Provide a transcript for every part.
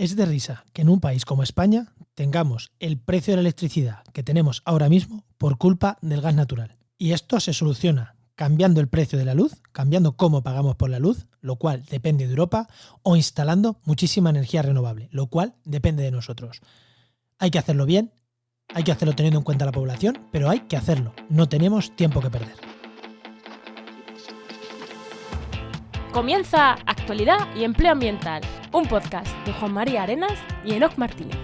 Es de risa que en un país como España tengamos el precio de la electricidad que tenemos ahora mismo por culpa del gas natural. Y esto se soluciona cambiando el precio de la luz, cambiando cómo pagamos por la luz, lo cual depende de Europa, o instalando muchísima energía renovable, lo cual depende de nosotros. Hay que hacerlo bien, hay que hacerlo teniendo en cuenta la población, pero hay que hacerlo. No tenemos tiempo que perder. Comienza Actualidad y Empleo Ambiental, un podcast de Juan María Arenas y Enoc Martínez.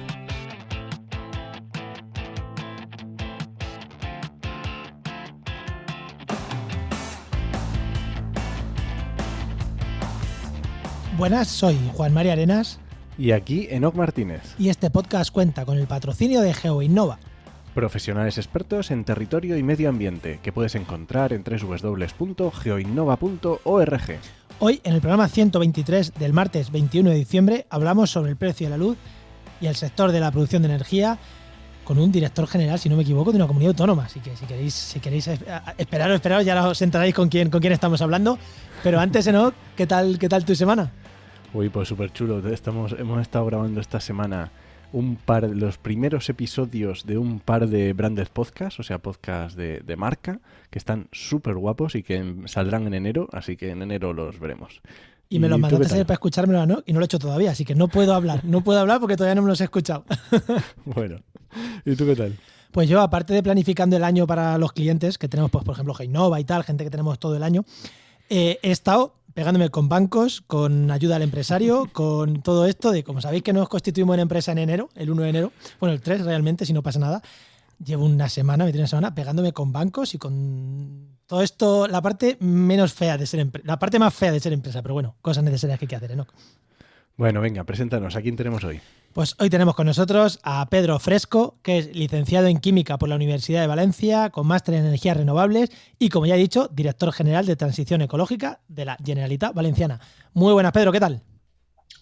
Buenas, soy Juan María Arenas. Y aquí Enoc Martínez. Y este podcast cuenta con el patrocinio de GeoInnova. Profesionales expertos en territorio y medio ambiente, que puedes encontrar en www.geoinnova.org. Hoy, en el programa 123 del martes 21 de diciembre, hablamos sobre el precio de la luz y el sector de la producción de energía con un director general, si no me equivoco, de una comunidad autónoma. Así que si queréis esperaros, ya os enteraréis con quién estamos hablando. Pero antes, Enoc, ¿qué tal tu semana? Uy, pues súper chulo. Hemos estado grabando esta semana los primeros episodios de un par de branded podcasts, o sea, podcasts de marca, que están súper guapos y que saldrán en enero, así que en enero los veremos. Y me los mandaste ayer para escuchármelo, ¿no? Y no lo he hecho todavía, así que no puedo hablar porque todavía no me los he escuchado. Bueno, ¿y tú qué tal? Pues yo, aparte de planificando el año para los clientes, que tenemos, pues, por ejemplo, GeoInnova y tal, gente que tenemos todo el año, he estado pegándome con bancos, con ayuda al empresario, con todo esto de, como sabéis que nos constituimos en empresa en enero, el 1 de enero, bueno, el 3 realmente, si no pasa nada, llevo una semana pegándome con bancos y con todo esto, la parte más fea de ser empresa, pero bueno, cosas necesarias que hay que hacer, ¿no? Bueno, venga, preséntanos, ¿a quién tenemos hoy? Pues hoy tenemos con nosotros a Pedro Fresco, que es licenciado en Química por la Universidad de Valencia, con máster en Energías Renovables y, como ya he dicho, director general de Transición Ecológica de la Generalitat Valenciana. Muy buenas, Pedro, ¿qué tal?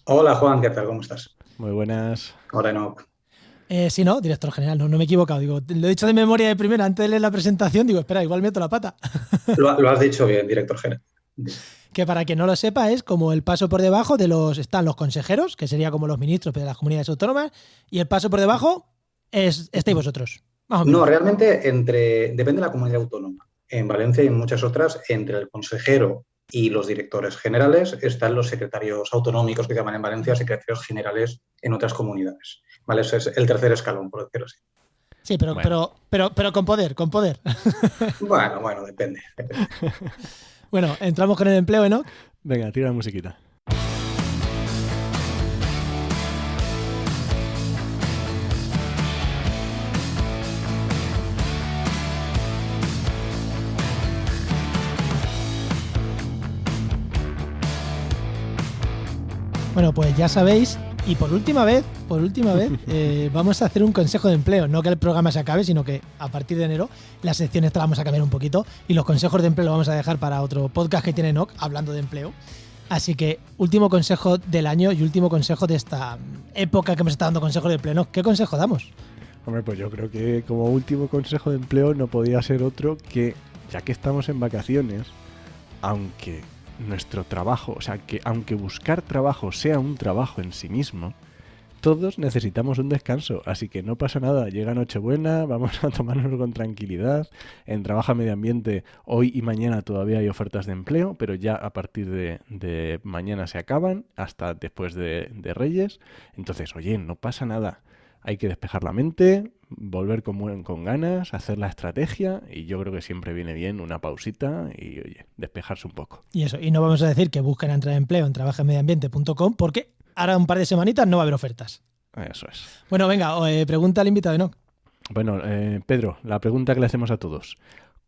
Hola, Juan, ¿qué tal? ¿Cómo estás? Muy buenas. Hola, Enoc. Sí, no, director general, no me he equivocado. Digo, lo he dicho de memoria de primera, antes de leer la presentación, digo, espera, igual meto la pata. Lo has dicho bien, director general. Que para quien no lo sepa es como el paso por debajo están los consejeros, que sería como los ministros de las comunidades autónomas, y el paso por debajo estáis vosotros. No, realmente depende de la comunidad autónoma. En Valencia y en muchas otras, entre el consejero y los directores generales están los secretarios autonómicos, que llaman en Valencia secretarios generales en otras comunidades. ¿Vale? Ese es el tercer escalón, por decirlo así. Sí, pero con poder. Bueno, depende. Bueno, entramos con el empleo, ¿no? Venga, tira la musiquita. Bueno, pues ya sabéis, y por última vez, vamos a hacer un consejo de empleo. No que el programa se acabe, sino que a partir de enero las secciones las vamos a cambiar un poquito y los consejos de empleo los vamos a dejar para otro podcast que tiene Enoc, hablando de empleo. Así que último consejo del año y último consejo de esta época que hemos estado dando consejos de empleo. ¿No? ¿Qué consejo damos? Hombre, pues yo creo que como último consejo de empleo no podía ser otro que, ya que estamos en vacaciones, aunque nuestro trabajo, o sea, que aunque buscar trabajo sea un trabajo en sí mismo, todos necesitamos un descanso, así que no pasa nada, llega Nochebuena, vamos a tomárnoslo con tranquilidad. En Trabaja Medio Ambiente hoy y mañana todavía hay ofertas de empleo, pero ya a partir de mañana se acaban, hasta después de Reyes. Entonces, oye, no pasa nada, hay que despejar la mente, volver con ganas, hacer la estrategia, y yo creo que siempre viene bien una pausita y, oye, despejarse un poco. Y eso, y no vamos a decir que busquen entrar en empleo en trabajamediambiente.com porque ahora un par de semanitas no va a haber ofertas. Eso es. Bueno, venga, pregunta al invitado, ¿no? Bueno, Pedro, la pregunta que le hacemos a todos.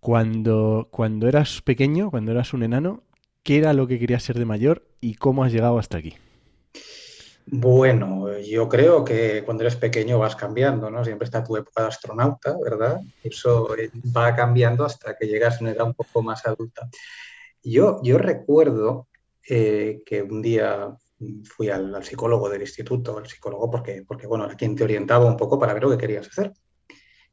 Cuando eras pequeño, cuando eras un enano, ¿qué era lo que querías ser de mayor y cómo has llegado hasta aquí? Bueno, yo creo que cuando eres pequeño vas cambiando, ¿no? Siempre está tu época de astronauta, ¿verdad? Eso va cambiando hasta que llegas a una edad un poco más adulta. Yo recuerdo que un día fui al psicólogo del instituto, al psicólogo porque bueno, era quien te orientaba un poco para ver lo que querías hacer.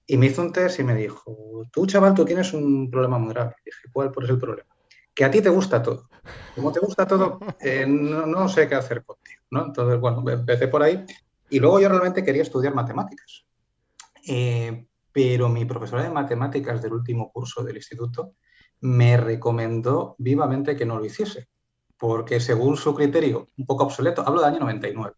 Y me hizo un test y me dijo, tú, chaval, tú tienes un problema muy grave. Y dije, ¿cuál es el problema? que a ti te gusta todo. Como te gusta todo, no sé qué hacer contigo, ¿no? Entonces, bueno, empecé por ahí y luego yo realmente quería estudiar matemáticas. Pero mi profesora de matemáticas del último curso del instituto me recomendó vivamente que no lo hiciese, porque según su criterio, un poco obsoleto, hablo del año 99,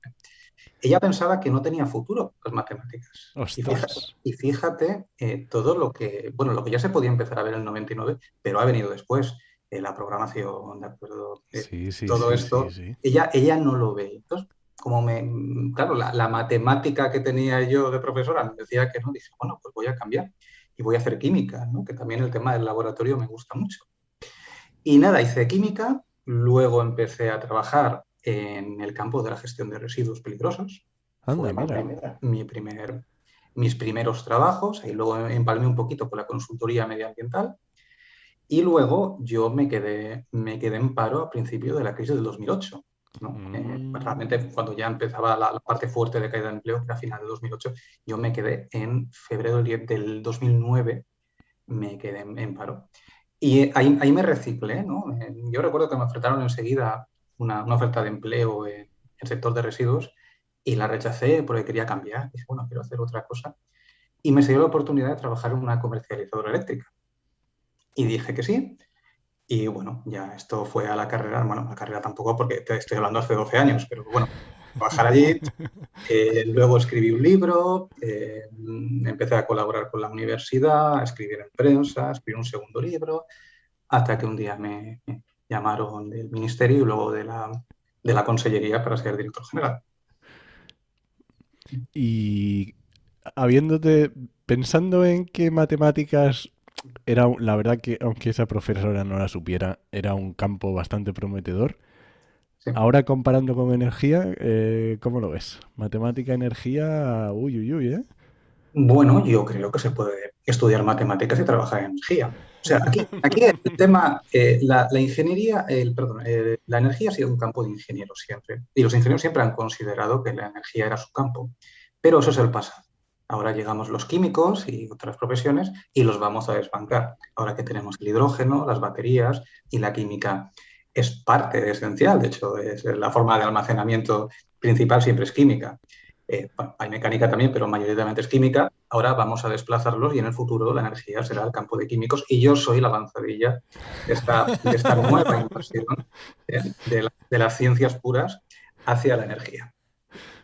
ella pensaba que no tenía futuro las matemáticas. Ostras. Y fíjate todo lo que ya se podía empezar a ver en el 99, pero ha venido después, la programación, ¿de acuerdo? Sí, sí, Todo sí, sí, esto, sí. ella no lo ve. Entonces, claro, la matemática que tenía yo de profesora me decía que no, dije, bueno, pues voy a cambiar y voy a hacer química, ¿no? Que también el tema del laboratorio me gusta mucho. Y nada, hice química, luego empecé a trabajar en el campo de la gestión de residuos peligrosos. Anda, Fue mira. mis primeros trabajos, y luego empalmé un poquito con la consultoría medioambiental. Y luego yo me quedé en paro a principio de la crisis del 2008, ¿no? Realmente cuando ya empezaba la parte fuerte de caída de empleo, que era a final de 2008, yo me quedé en febrero del 2009, me quedé en paro. Y ahí me reciclé, ¿no? Yo recuerdo que me ofertaron enseguida una oferta de empleo en el sector de residuos y la rechacé porque quería cambiar. Dije, bueno, quiero hacer otra cosa. Y me salió la oportunidad de trabajar en una comercializadora eléctrica. Y dije que sí. Y bueno, ya esto fue a la carrera. Bueno, a la carrera tampoco porque te estoy hablando hace 12 años, pero bueno, trabajar allí. Luego escribí un libro, empecé a colaborar con la universidad, a escribir en prensa, escribí un segundo libro, hasta que un día me llamaron del ministerio y luego de la consellería para ser director general. Y pensando en que matemáticas la verdad que aunque esa profesora no la supiera, era un campo bastante prometedor. Sí. Ahora comparando con energía, ¿cómo lo ves? Matemática, energía, uy, uy, uy, ¿eh? Bueno, yo creo que se puede estudiar matemáticas y trabajar en energía. O sea, aquí el tema, la ingeniería, perdón, la energía ha sido un campo de ingenieros siempre. Y los ingenieros siempre han considerado que la energía era su campo. Pero eso es el pasado. Ahora llegamos los químicos y otras profesiones y los vamos a desbancar. Ahora que tenemos el hidrógeno, las baterías y la química es parte esencial. De hecho, es la forma de almacenamiento principal siempre es química. Bueno, hay mecánica también, pero mayoritariamente es química. Ahora vamos a desplazarlos y en el futuro la energía será el campo de químicos y yo soy la avanzadilla de esta nueva inversión de las ciencias puras hacia la energía.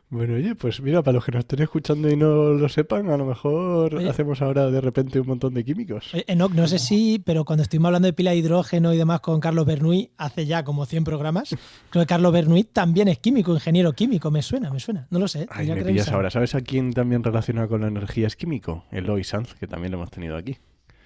Bueno, oye, pues mira, para los que nos estén escuchando y no lo sepan, a lo mejor Oye, hacemos ahora de repente un montón de químicos. Enoch, no sé si, pero cuando estuvimos hablando de pila de hidrógeno y demás con Carlos Bernuy hace ya como 100 programas, creo que Carlos Bernuy también es químico, ingeniero químico, me suena, no lo sé. Ay, tendría me que pillas revisar. ahora. ¿Sabes a quién también relacionado con la energía es químico? Eloy Sanz, que también lo hemos tenido aquí.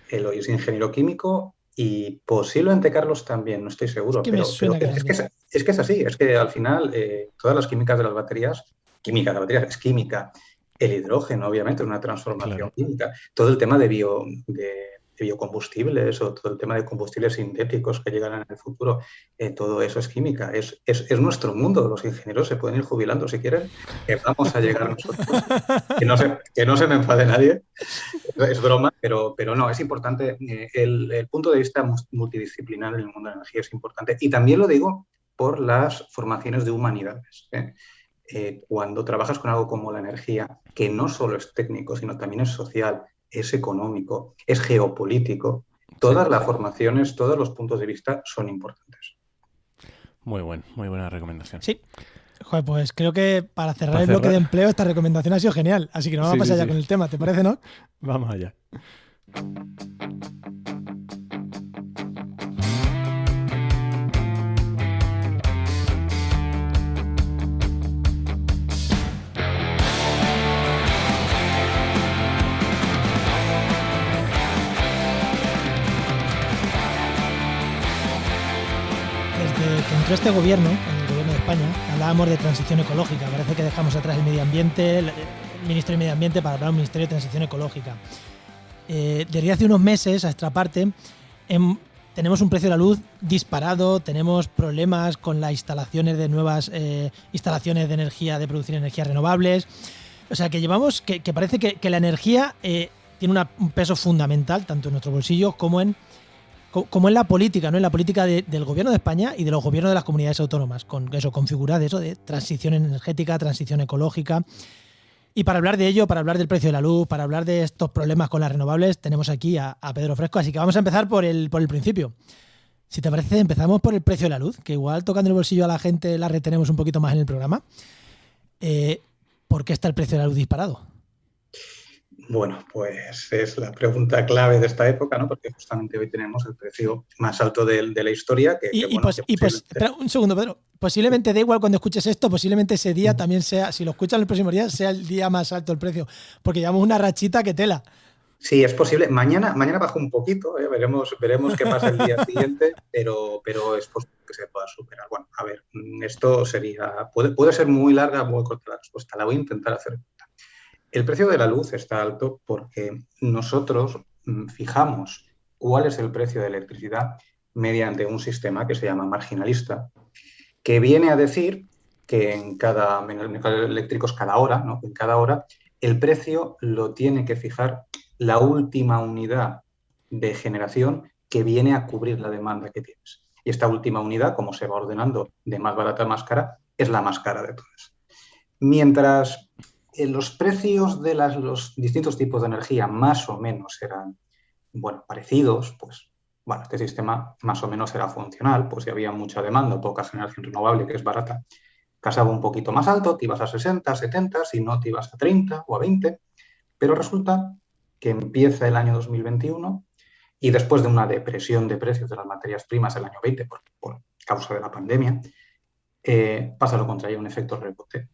Eloy es ingeniero químico y posiblemente Carlos también, no estoy Es seguro, que me pero suena que es que también. es así, es que al final todas las químicas de las baterías, química de las baterías es química, el hidrógeno obviamente es una transformación Claro. química, todo el tema de biocombustibles o todo el tema de combustibles sintéticos que llegarán en el futuro, todo eso es química, es nuestro mundo, los ingenieros se pueden ir jubilando si quieren, que vamos a llegar nosotros, que no se me enfade nadie. Es broma, pero no, es importante. El punto de vista multidisciplinar en el mundo de la energía es importante. Y también lo digo por las formaciones de humanidades. Cuando trabajas con algo como la energía, que no solo es técnico, sino también es social, es económico, es geopolítico, Sí. todas las formaciones, todos los puntos de vista son importantes. Muy buena recomendación. Sí. Joder, pues creo que para cerrar Para el bloque de cerrar. empleo esta recomendación ha sido genial. Así que nos vamos a Sí, pasar sí, ya sí. con el tema, ¿te parece, no? Vamos allá. Desde que entró este gobierno, el gobierno de España, hablábamos de transición ecológica. Parece que dejamos atrás el medio ambiente, el ministro de Medio Ambiente para hablar de un ministerio de transición ecológica. Desde hace unos meses, a esta parte, tenemos un precio de la luz disparado, tenemos problemas con las instalaciones de nuevas instalaciones de energía, de producir energías renovables. O sea, que llevamos, que parece que la energía tiene un peso fundamental, tanto en nuestro bolsillo como en como en la política, ¿no? En la política del gobierno de España y de los gobiernos de las comunidades autónomas, con eso, configurar eso de transición energética, transición ecológica. Y para hablar de ello, para hablar del precio de la luz, para hablar de estos problemas con las renovables, tenemos aquí a Pedro Fresco. Así que vamos a empezar por el principio. Si te parece, empezamos por el precio de la luz, que igual tocando el bolsillo a la gente la retenemos un poquito más en el programa. ¿Por qué está el precio de la luz disparado? Bueno, pues es la pregunta clave de esta época, ¿no? Porque justamente hoy tenemos el precio más alto de la historia. Espera un segundo, Pedro. Posiblemente da igual cuando escuches esto, posiblemente ese día también sea, si lo escuchas el próximo día, sea el día más alto el precio, porque llevamos una rachita que tela. Sí, es posible. Mañana baja un poquito, veremos qué pasa el día siguiente, pero es posible que se pueda superar. Bueno, a ver, esto puede ser muy larga, muy corta la respuesta. La voy a intentar hacer. El precio de la luz está alto porque nosotros fijamos cuál es el precio de electricidad mediante un sistema que se llama marginalista, que viene a decir que en el mercado eléctrico es cada hora, ¿no? En cada hora el precio lo tiene que fijar la última unidad de generación que viene a cubrir la demanda que tienes. Y esta última unidad, como se va ordenando de más barata a más cara, es la más cara de todas. Mientras los precios de los distintos tipos de energía más o menos eran parecidos, pues este sistema más o menos era funcional, pues si había mucha demanda o poca generación renovable, que es barata, casaba un poquito más alto, te ibas a 60, 70, si no te ibas a 30 o a 20, pero resulta que empieza el año 2021 y después de una depresión de precios de las materias primas el año 20 por causa de la pandemia, pasa lo contrario, un efecto rebote.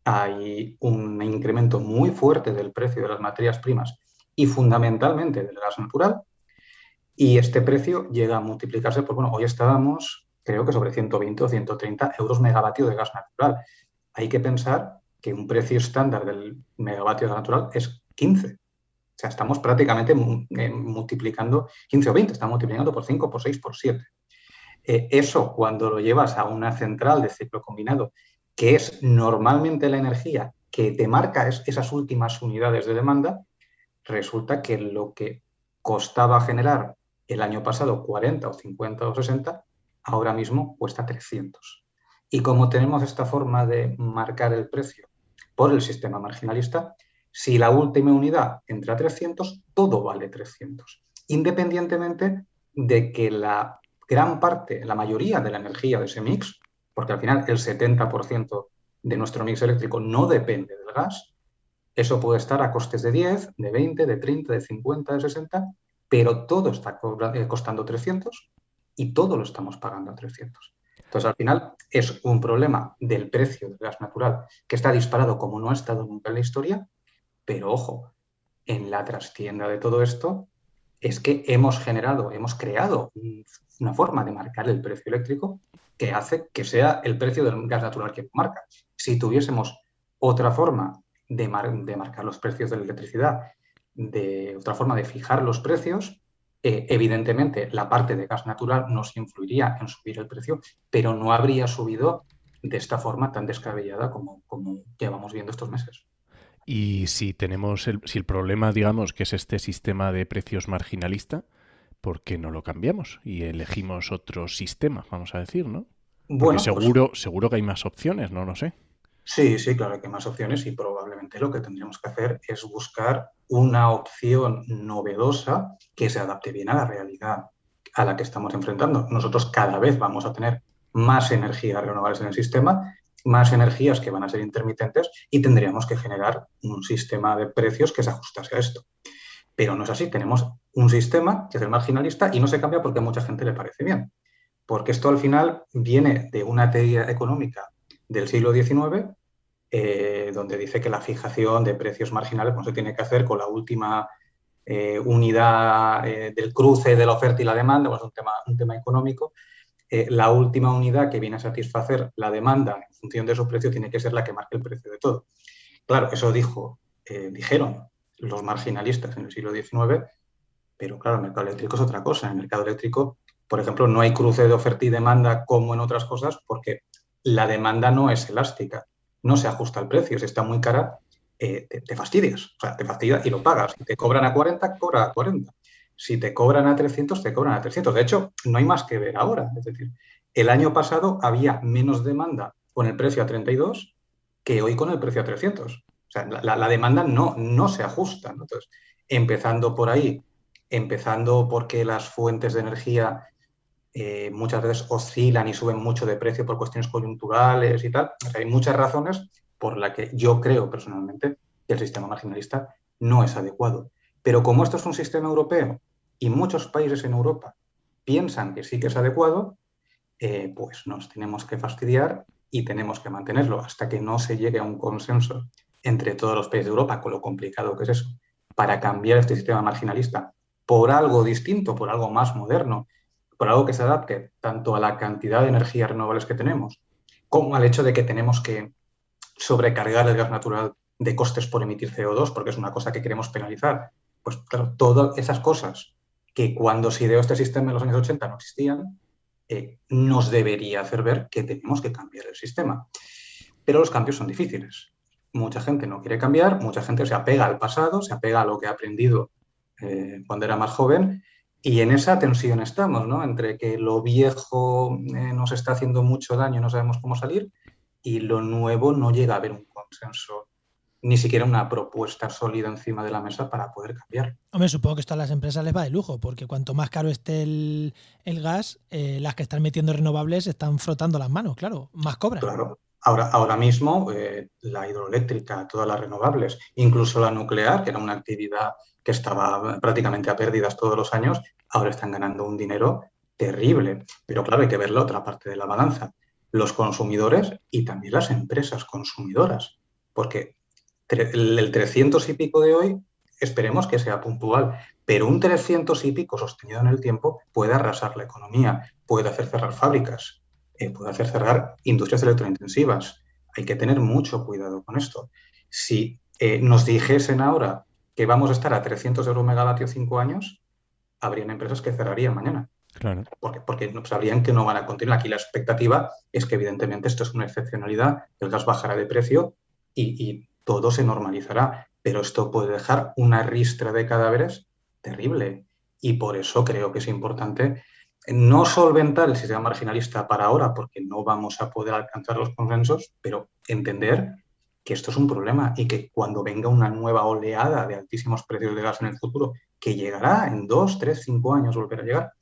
Hay un incremento muy fuerte del precio de las materias primas y fundamentalmente del gas natural, y este precio llega a multiplicarse por, hoy estábamos, creo que sobre 120 o 130 euros megavatio de gas natural. Hay que pensar que un precio estándar del megavatio de gas natural es 15. O sea, estamos prácticamente multiplicando 15 o 20, estamos multiplicando por 5, por 6, por 7. Eso, cuando lo llevas a una central de ciclo combinado, que es normalmente la energía que te marca esas últimas unidades de demanda, resulta que lo que costaba generar el año pasado 40 o 50 o 60, ahora mismo cuesta 300. Y como tenemos esta forma de marcar el precio por el sistema marginalista, si la última unidad entra a 300, todo vale 300, independientemente de que la gran parte, la mayoría de la energía de ese mix, porque al final el 70% de nuestro mix eléctrico no depende del gas, eso puede estar a costes de 10, de 20, de 30, de 50, de 60, pero todo está costando 300 y todo lo estamos pagando a 300. Entonces, al final, es un problema del precio del gas natural que está disparado como no ha estado nunca en la historia, pero ojo, en la trastienda de todo esto es que hemos creado una forma de marcar el precio eléctrico que hace que sea el precio del gas natural quien marca. Si tuviésemos otra forma de marcar los precios de la electricidad, de otra forma de fijar los precios, evidentemente la parte de gas natural nos influiría en subir el precio, pero no habría subido de esta forma tan descabellada como llevamos viendo estos meses. Y si el problema, digamos, que es este sistema de precios marginalista, ¿por qué no lo cambiamos y elegimos otro sistema, vamos a decir, ¿no? Porque seguro que hay más opciones, no lo sé. Sí, claro que hay más opciones y probablemente lo que tendríamos que hacer es buscar una opción novedosa que se adapte bien a la realidad a la que estamos enfrentando. Nosotros cada vez vamos a tener más energías renovables en el sistema, más energías que van a ser intermitentes y tendríamos que generar un sistema de precios que se ajustase a esto. Pero no es así, tenemos un sistema que es el marginalista y no se cambia porque a mucha gente le parece bien. Porque esto al final viene de una teoría económica del siglo XIX, donde dice que la fijación de precios marginales se tiene que hacer con la última unidad del cruce de la oferta y la demanda, es un tema económico. La última unidad que viene a satisfacer la demanda en función de su precio tiene que ser la que marque el precio de todo. Claro, eso dijeron los marginalistas en el siglo XIX, pero claro, el mercado eléctrico es otra cosa. En el mercado eléctrico, por ejemplo, no hay cruce de oferta y demanda como en otras cosas porque la demanda no es elástica, no se ajusta al precio. Si está muy cara, te fastidias, o sea, te fastidia y lo pagas. Si te cobran a 40, cobra a 40. Si te cobran a 300, te cobran a 300. De hecho, no hay más que ver ahora. Es decir, el año pasado había menos demanda con el precio a 32 que hoy con el precio a 300. O sea, la demanda no se ajusta, ¿no? Entonces, empezando por ahí, empezando porque las fuentes de energía muchas veces oscilan y suben mucho de precio por cuestiones coyunturales y tal. O sea, hay muchas razones por las que yo creo personalmente que el sistema marginalista no es adecuado. Pero como esto es un sistema europeo y muchos países en Europa piensan que sí que es adecuado, pues nos tenemos que fastidiar y tenemos que mantenerlo hasta que no se llegue a un consenso entre todos los países de Europa, con lo complicado que es eso, para cambiar este sistema marginalista por algo distinto, por algo más moderno, por algo que se adapte tanto a la cantidad de energías renovables que tenemos, como al hecho de que tenemos que sobrecargar el gas natural de costes por emitir CO2, porque es una cosa que queremos penalizar. Pues claro, todas esas cosas que cuando se ideó este sistema en los años 80 no existían, nos debería hacer ver que tenemos que cambiar el sistema. Pero los cambios son difíciles. Mucha gente no quiere cambiar, mucha gente se apega al pasado, se apega a lo que ha aprendido cuando era más joven, y en esa tensión estamos, ¿no? Entre que lo viejo nos está haciendo mucho daño y no sabemos cómo salir, y lo nuevo no llega a haber un consenso, ni siquiera una propuesta sólida encima de la mesa para poder cambiar. Hombre, supongo que esto a las empresas les va de lujo, porque cuanto más caro esté el gas, las que están metiendo renovables están frotando las manos, claro, más cobran. Claro. Ahora mismo, la hidroeléctrica, todas las renovables, incluso la nuclear, que era una actividad que estaba prácticamente a pérdidas todos los años, ahora están ganando un dinero terrible. Pero claro, hay que ver la otra parte de la balanza, los consumidores y también las empresas consumidoras, porque el 300 y pico de hoy esperemos que sea puntual, pero un 300 y pico sostenido en el tiempo puede arrasar la economía, puede hacer cerrar fábricas, puede hacer cerrar industrias electrointensivas. Hay que tener mucho cuidado con esto. Si nos dijesen ahora que vamos a estar a 300 euros megavatio 5 años, habrían empresas que cerrarían mañana. Claro. Porque sabrían que no van a continuar. Aquí la expectativa es que evidentemente esto es una excepcionalidad, el gas bajará de precio y todo se normalizará. Pero esto puede dejar una ristra de cadáveres terrible. Y por eso creo que es importante no solventar el sistema marginalista para ahora, porque no vamos a poder alcanzar los consensos, pero entender que esto es un problema y que cuando venga una nueva oleada de altísimos precios de gas en el futuro, que llegará en 2, 3, 5 años, volver a llegar,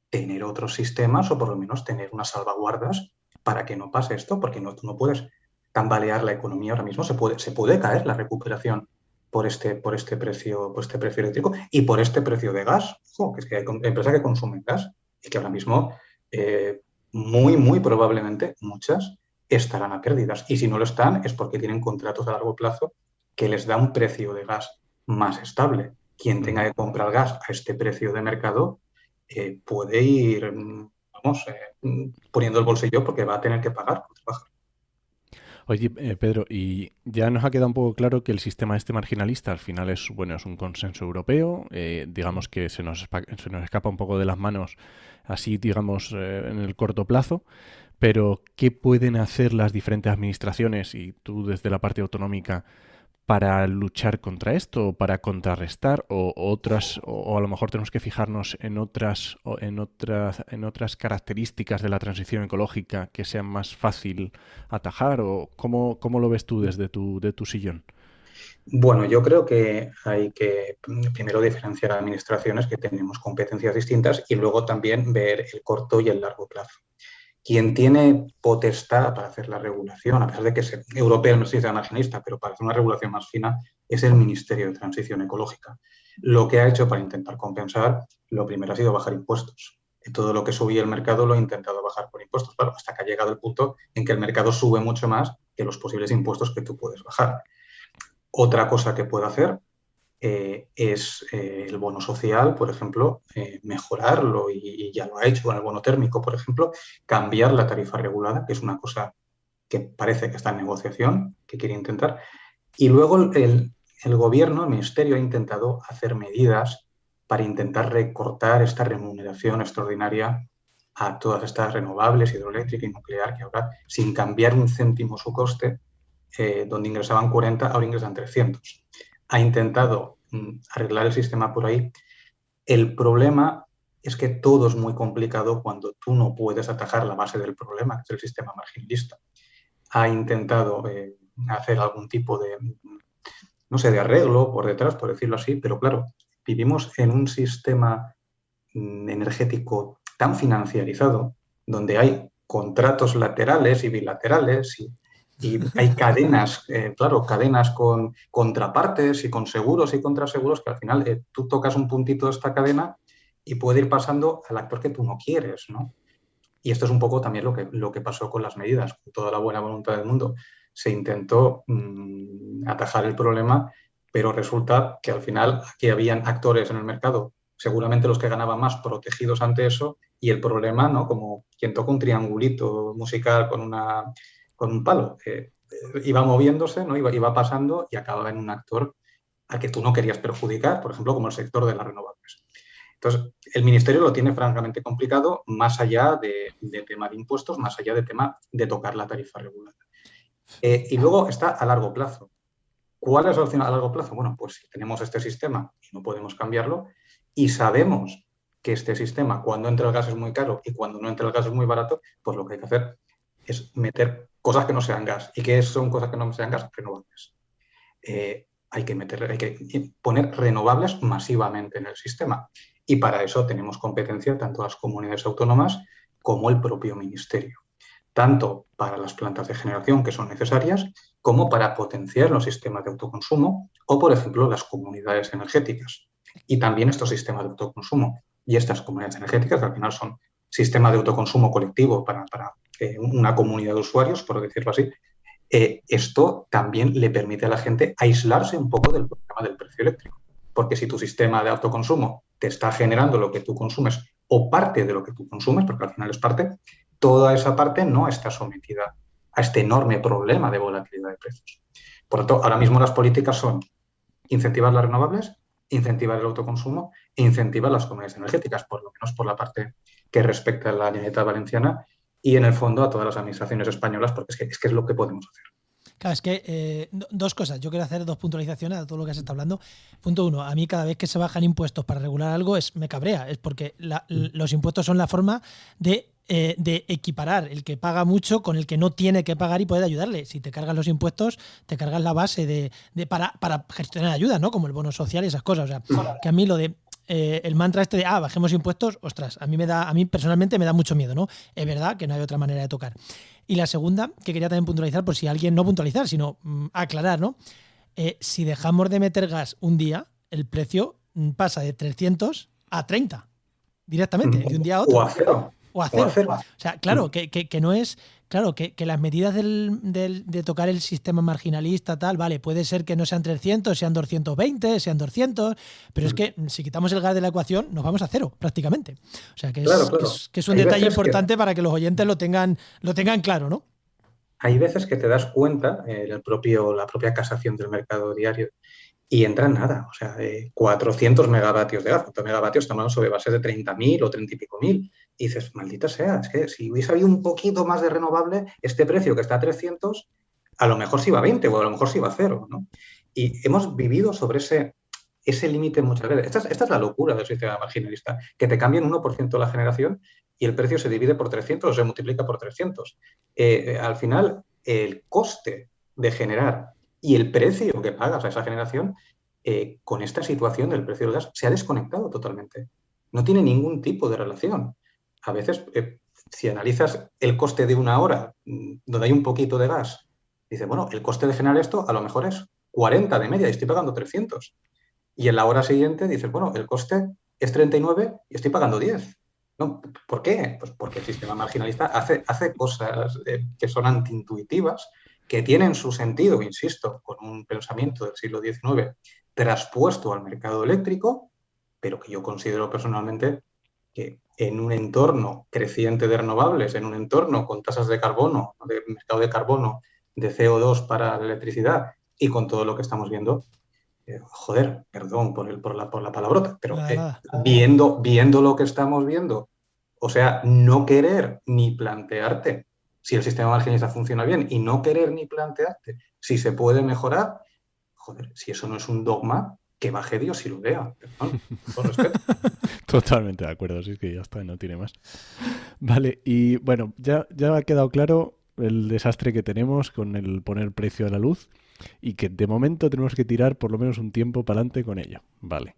tener otros sistemas o por lo menos tener unas salvaguardas para que no pase esto, porque no puedes tambalear la economía ahora mismo, se puede caer la recuperación por este precio eléctrico y por este precio de gas. Ojo, que es que hay empresas que consumen gas y que ahora mismo muy probablemente muchas estarán a pérdidas. Y si no lo están es porque tienen contratos a largo plazo que les da un precio de gas más estable. Quien tenga que comprar gas a este precio de mercado puede ir, poniendo el bolsillo porque va a tener que pagar por trabajar. Oye, Pedro, y ya nos ha quedado un poco claro que el sistema este marginalista al final es un consenso europeo, digamos que se nos escapa un poco de las manos así, digamos, en el corto plazo, pero ¿qué pueden hacer las diferentes administraciones y tú desde la parte autonómica para luchar contra esto o para contrarrestar o a lo mejor tenemos que fijarnos en otras características de la transición ecológica que sean más fácil atajar o cómo lo ves tú desde tu sillón? Bueno, yo creo que hay que primero diferenciar administraciones que tenemos competencias distintas y luego también ver el corto y el largo plazo. Quien tiene potestad para hacer la regulación, a pesar de que es europeo, no es marginalista, pero para hacer una regulación más fina, es el Ministerio de Transición Ecológica. Lo que ha hecho para intentar compensar, lo primero ha sido bajar impuestos. Todo lo que subía el mercado lo ha intentado bajar por impuestos, claro, hasta que ha llegado el punto en que el mercado sube mucho más que los posibles impuestos que tú puedes bajar. Otra cosa que puede hacer es el bono social, por ejemplo, mejorarlo y ya lo ha hecho con el bono térmico, por ejemplo, cambiar la tarifa regulada, que es una cosa que parece que está en negociación, que quiere intentar. Y luego el gobierno, el ministerio, ha intentado hacer medidas para intentar recortar esta remuneración extraordinaria a todas estas renovables, hidroeléctrica y nuclear, que ahora, sin cambiar un céntimo su coste, donde ingresaban 40, ahora ingresan 300. Ha intentado arreglar el sistema por ahí, El problema es que todo es muy complicado cuando tú no puedes atajar la base del problema, que es el sistema marginalista. Ha intentado hacer algún tipo de, no sé, de arreglo por detrás, por decirlo así, pero claro, vivimos en un sistema energético tan financiarizado, donde hay contratos laterales y bilaterales y hay cadenas, claro, cadenas con contrapartes y con seguros y contraseguros, que al final tú tocas un puntito de esta cadena y puede ir pasando al actor que tú no quieres, ¿no? Y esto es un poco también lo que pasó con las medidas, con toda la buena voluntad del mundo. Se intentó atajar el problema, pero resulta que al final aquí habían actores en el mercado, seguramente los que ganaban más protegidos ante eso, y el problema, ¿no? Como quien toca un triangulito musical con un palo, iba moviéndose, ¿no? Iba pasando y acababa en un actor al que tú no querías perjudicar, por ejemplo, como el sector de las renovables. Entonces, el Ministerio lo tiene francamente complicado, más allá de tema de impuestos, más allá de tema de tocar la tarifa regulada. Y luego está a largo plazo. ¿Cuál es la opción a largo plazo? Bueno, pues si tenemos este sistema y no podemos cambiarlo, y sabemos que este sistema, cuando entra el gas es muy caro y cuando no entra el gas es muy barato, pues lo que hay que hacer es meter cosas que no sean gas. ¿Y qué son cosas que no sean gas? Renovables. Hay que poner renovables masivamente en el sistema. Y para eso tenemos competencia tanto las comunidades autónomas como el propio Ministerio. Tanto para las plantas de generación que son necesarias, como para potenciar los sistemas de autoconsumo o, por ejemplo, las comunidades energéticas. Y también estos sistemas de autoconsumo y estas comunidades energéticas, que al final son sistemas de autoconsumo colectivo para una comunidad de usuarios, por decirlo así, esto también le permite a la gente aislarse un poco del problema del precio eléctrico. Porque si tu sistema de autoconsumo te está generando lo que tú consumes o parte de lo que tú consumes, porque al final es parte, toda esa parte no está sometida a este enorme problema de volatilidad de precios. Por lo tanto, ahora mismo las políticas son incentivar las renovables, incentivar el autoconsumo e incentivar las comunidades energéticas, por lo menos por la parte que respecta a la Generalitat Valenciana y en el fondo a todas las administraciones españolas, porque es que es lo que podemos hacer. Claro, es que dos cosas. Yo quiero hacer dos puntualizaciones a todo lo que se está hablando. Punto uno, a mí cada vez que se bajan impuestos para regular algo me cabrea. Es porque los impuestos son la forma de equiparar el que paga mucho con el que no tiene que pagar y poder ayudarle. Si te cargas los impuestos, te cargas la base para gestionar ayudas, ¿no? Como el bono social y esas cosas. O sea, que a mí lo de el mantra este de bajemos impuestos, ostras, a mí personalmente me da mucho miedo, ¿no? Es verdad que no hay otra manera de tocar. Y la segunda, que quería también puntualizar, por si alguien no puntualizar, sino aclarar, ¿no? Si dejamos de meter gas un día, el precio pasa de 300 a 30 directamente, de un día a otro. O a cero. O a cero. O sea, claro, que no es... Claro, que las medidas de tocar el sistema marginalista, tal, vale, puede ser que no sean 300, sean 220, sean 200, pero es que si quitamos el gas de la ecuación nos vamos a cero, prácticamente. O sea, que es un detalle importante para que los oyentes lo tengan claro, ¿no? Hay veces que te das cuenta, la propia casación del mercado diario, y entra en nada, o sea, 400 megavatios de gas. ¿Cuántos megavatios? Estamos hablando sobre bases de 30.000 o 30 y pico mil. Y dices, maldita sea, es que si hubiese habido un poquito más de renovable, este precio que está a 300, a lo mejor se iba a 20 o a lo mejor se iba a 0, ¿no? Y hemos vivido sobre ese límite muchas veces. Esta es la locura del sistema marginalista, que te cambian 1% la generación y el precio se divide por 300 o se multiplica por 300. Al final, el coste de generar y el precio que pagas a esa generación, con esta situación del precio del gas, se ha desconectado totalmente. No tiene ningún tipo de relación. A veces, si analizas el coste de una hora donde hay un poquito de gas, dices, bueno, el coste de generar esto a lo mejor es 40 de media y estoy pagando 300. Y en la hora siguiente dices, bueno, el coste es 39 y estoy pagando 10. ¿No? ¿Por qué? Pues porque el sistema marginalista hace cosas que son antiintuitivas, que tienen su sentido, insisto, con un pensamiento del siglo XIX traspuesto al mercado eléctrico, pero que yo considero personalmente que en un entorno creciente de renovables, en un entorno con tasas de carbono, de mercado de carbono, de CO2 para la electricidad y con todo lo que estamos viendo, perdón por la palabrota, pero viendo lo que estamos viendo, o sea, no querer ni plantearte si el sistema marginalista funciona bien y no querer ni plantearte si se puede mejorar, si eso no es un dogma, que baje Dios y lo vea. Perdón, con respeto. Totalmente de acuerdo, sí, es que ya está, no tiene más. Vale, y bueno, ya ha quedado claro el desastre que tenemos con el poner precio a la luz y que de momento tenemos que tirar por lo menos un tiempo para adelante con ello. Vale.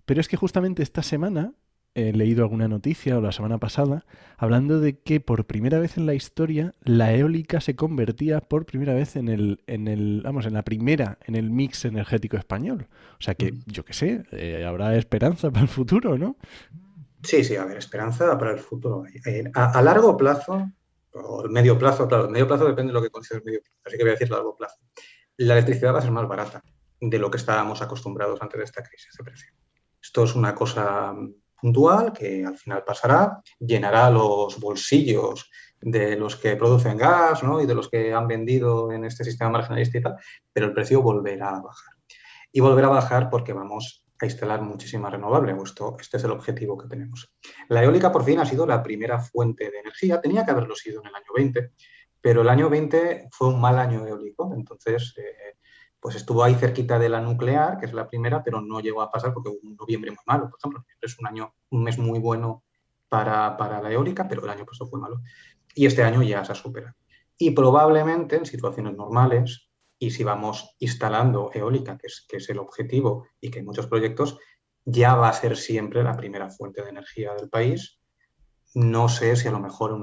Pero es que justamente esta semana he leído alguna noticia, o la semana pasada, hablando de que por primera vez en la historia la eólica se convertía por primera vez en el mix energético español. O sea que, yo qué sé, habrá esperanza para el futuro, ¿no? Sí, a ver, esperanza para el futuro. A largo plazo, o medio plazo, claro, el medio plazo depende de lo que consideres medio plazo, así que voy a decir largo plazo. La electricidad va a ser más barata de lo que estábamos acostumbrados antes de esta crisis de precio. Esto es una cosa puntual que al final pasará, llenará los bolsillos de los que producen gas, ¿no? Y de los que han vendido en este sistema marginalista y tal, pero el precio volverá a bajar. Y volverá a bajar porque vamos a instalar muchísima renovable. Este es el objetivo que tenemos. La eólica por fin ha sido la primera fuente de energía. Tenía que haberlo sido en el año 20, pero el año 20 fue un mal año eólico. Entonces, pues estuvo ahí cerquita de la nuclear, que es la primera, pero no llegó a pasar porque hubo un noviembre muy malo. Por ejemplo, es un mes muy bueno para la eólica, pero el año pasado fue malo. Y este año ya se ha superado. Y probablemente en situaciones normales, y si vamos instalando eólica, que es el objetivo y que en muchos proyectos, ya va a ser siempre la primera fuente de energía del país. No sé si a lo mejor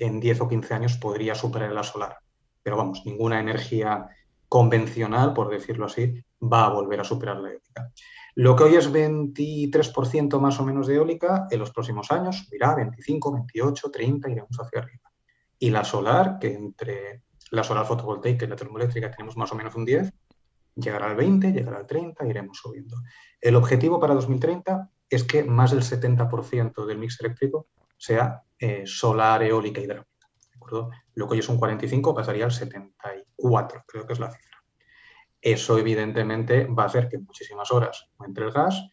en 10 o 15 años podría superar la solar, pero vamos, ninguna energía convencional, por decirlo así, va a volver a superar la eólica. Lo que hoy es 23% más o menos de eólica, en los próximos años subirá 25, 28, 30, iremos hacia arriba. Y la solar, que entre la solar fotovoltaica y la termoeléctrica tenemos más o menos un 10, llegará al 20, llegará al 30, iremos subiendo. El objetivo para 2030 es que más del 70% del mix eléctrico sea solar, eólica y hidráulica. ¿De acuerdo? Lo que hoy es un 45 pasaría al 74, creo que es la cifra. Eso evidentemente va a hacer que en muchísimas horas no entre el gas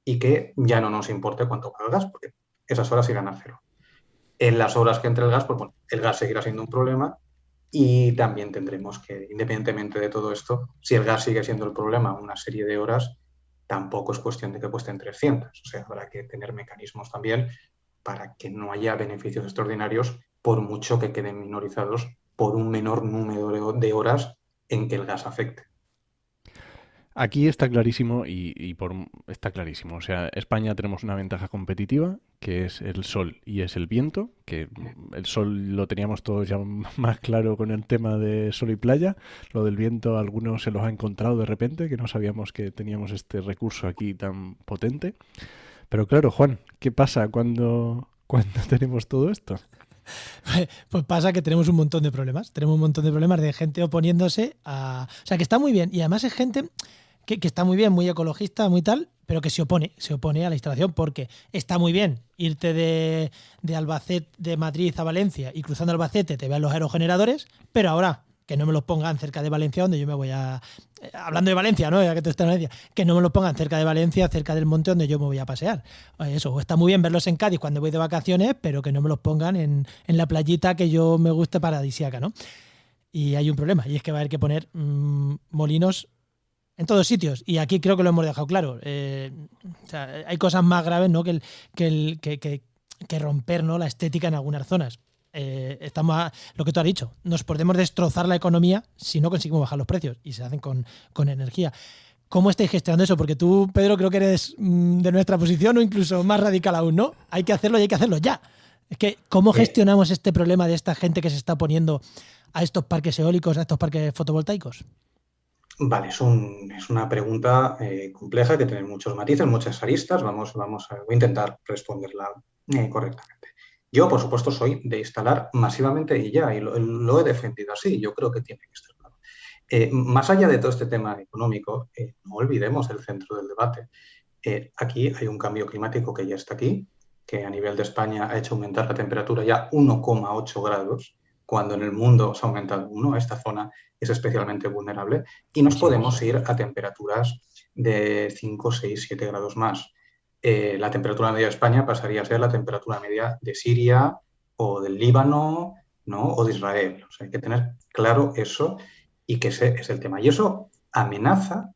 y que ya no nos importe cuánto va el gas, porque esas horas irán a cero. En las horas que entre el gas, pues bueno, el gas seguirá siendo un problema y también tendremos que, independientemente de todo esto, si el gas sigue siendo el problema una serie de horas, tampoco es cuestión de que cuesten 300. O sea, habrá que tener mecanismos también para que no haya beneficios extraordinarios, por mucho que queden minorizados por un menor número de horas en que el gas afecte. Aquí está clarísimo está clarísimo. O sea, España tenemos una ventaja competitiva, que es el sol y es el viento, que el sol lo teníamos todos ya más claro con el tema de sol y playa. Lo del viento algunos se los ha encontrado de repente, que no sabíamos que teníamos este recurso aquí tan potente. Pero claro, Juan, ¿qué pasa cuando tenemos todo esto? Pues pasa que tenemos un montón de problemas. Tenemos un montón de problemas de gente oponiéndose a... O sea, que está muy bien. Y además es gente que está muy bien, muy ecologista, muy tal, pero que se opone a la instalación porque está muy bien irte de Albacete, de Madrid a Valencia y cruzando Albacete te vean los aerogeneradores, pero ahora que no me los pongan cerca de Valencia donde yo me voy a... Hablando de Valencia, ¿no? Ya que tú estás en Valencia, que no me los pongan cerca de Valencia, cerca del monte donde yo me voy a pasear. Eso, está muy bien verlos en Cádiz cuando voy de vacaciones, pero que no me los pongan en la playita que yo me guste paradisíaca, ¿no? Y hay un problema, y es que va a haber que poner molinos en todos sitios, y aquí creo que lo hemos dejado claro. O sea, hay cosas más graves, ¿no? que romper, ¿no? La estética en algunas zonas. Lo que tú has dicho, nos podemos destrozar la economía si no conseguimos bajar los precios, y se hacen con energía. ¿Cómo estáis gestionando eso? Porque tú, Pedro, creo que eres de nuestra posición o incluso más radical aún, ¿no? Hay que hacerlo y hay que hacerlo ya. Es que, ¿cómo gestionamos este problema de esta gente que se está poniendo a estos parques eólicos, a estos parques fotovoltaicos? Vale, es una pregunta compleja que tiene muchos matices, muchas aristas. Voy a intentar responderla correctamente. Yo, por supuesto, soy de instalar masivamente y ya, y lo he defendido así. Yo creo que tiene que estar claro. Más allá de todo este tema económico, no olvidemos el centro del debate. Aquí hay un cambio climático que ya está aquí, que a nivel de España ha hecho aumentar la temperatura ya 1,8 grados, cuando en el mundo se ha aumentado 1. Esta zona es especialmente vulnerable y nos podemos ir a temperaturas de 5, 6, 7 grados más. La temperatura media de España pasaría a ser la temperatura media de Siria o del Líbano, ¿no? O de Israel. O sea, hay que tener claro eso y que ese es el tema. Y eso amenaza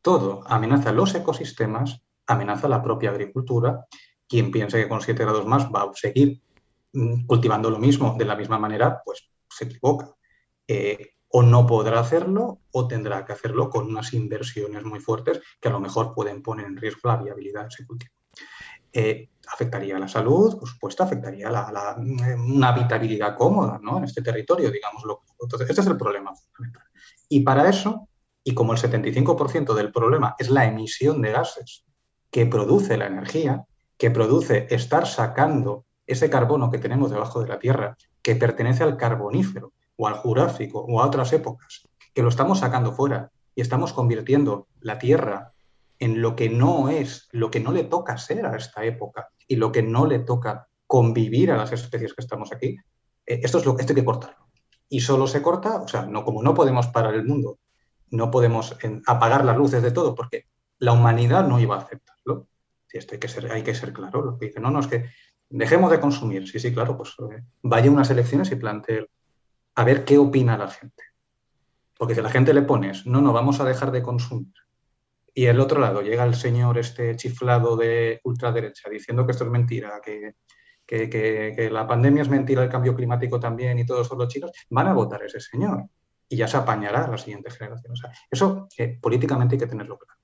todo. Amenaza los ecosistemas, amenaza la propia agricultura. Quien piense que con 7 grados más va a seguir cultivando lo mismo de la misma manera, pues se equivoca. O no podrá hacerlo o tendrá que hacerlo con unas inversiones muy fuertes que a lo mejor pueden poner en riesgo la viabilidad de ese cultivo. Afectaría a la salud, por supuesto, afectaría a una habitabilidad cómoda, ¿no? En este territorio, digámoslo. Entonces, este es el problema fundamental. Y para eso, y como el 75% del problema es la emisión de gases que produce la energía, que produce estar sacando ese carbono que tenemos debajo de la Tierra, que pertenece al carbonífero o al Jurásico o a otras épocas, que lo estamos sacando fuera y estamos convirtiendo la Tierra en lo que no es, lo que no le toca ser a esta época y lo que no le toca convivir a las especies que estamos aquí, esto hay que cortarlo. Y solo se corta, o sea, no, como no podemos parar el mundo, no podemos apagar las luces de todo, porque la humanidad no iba a aceptarlo. Esto hay que ser claro. Lo que dice, no, es que dejemos de consumir. Sí, claro, pues vaya a unas elecciones y plantee a ver qué opina la gente. Porque si a la gente le pones, no, vamos a dejar de consumir, y el otro lado llega el señor este chiflado de ultraderecha diciendo que esto es mentira, que la pandemia es mentira, el cambio climático también y todos son los chinos, van a votar a ese señor y ya se apañará a la siguiente generación. O sea, eso políticamente hay que tenerlo claro.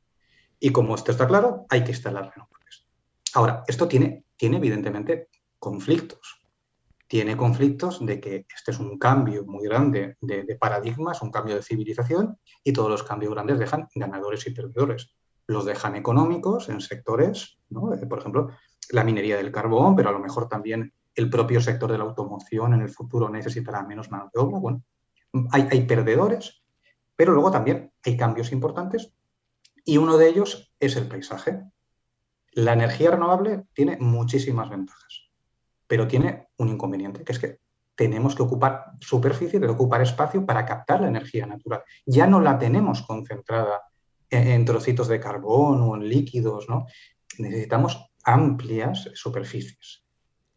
Y como esto está claro, hay que instalar renovables. Ahora, esto tiene evidentemente conflictos. Tiene conflictos de que este es un cambio muy grande de paradigmas, un cambio de civilización, y todos los cambios grandes dejan ganadores y perdedores. Los dejan económicos en sectores, ¿no? Por ejemplo, la minería del carbón, pero a lo mejor también el propio sector de la automoción en el futuro necesitará menos mano de obra. Bueno, hay perdedores, pero luego también hay cambios importantes y uno de ellos es el paisaje. La energía renovable tiene muchísimas ventajas, pero tiene un inconveniente, que es que tenemos que ocupar superficie, de ocupar espacio para captar la energía natural. Ya no la tenemos concentrada en trocitos de carbón o en líquidos, ¿no? Necesitamos amplias superficies.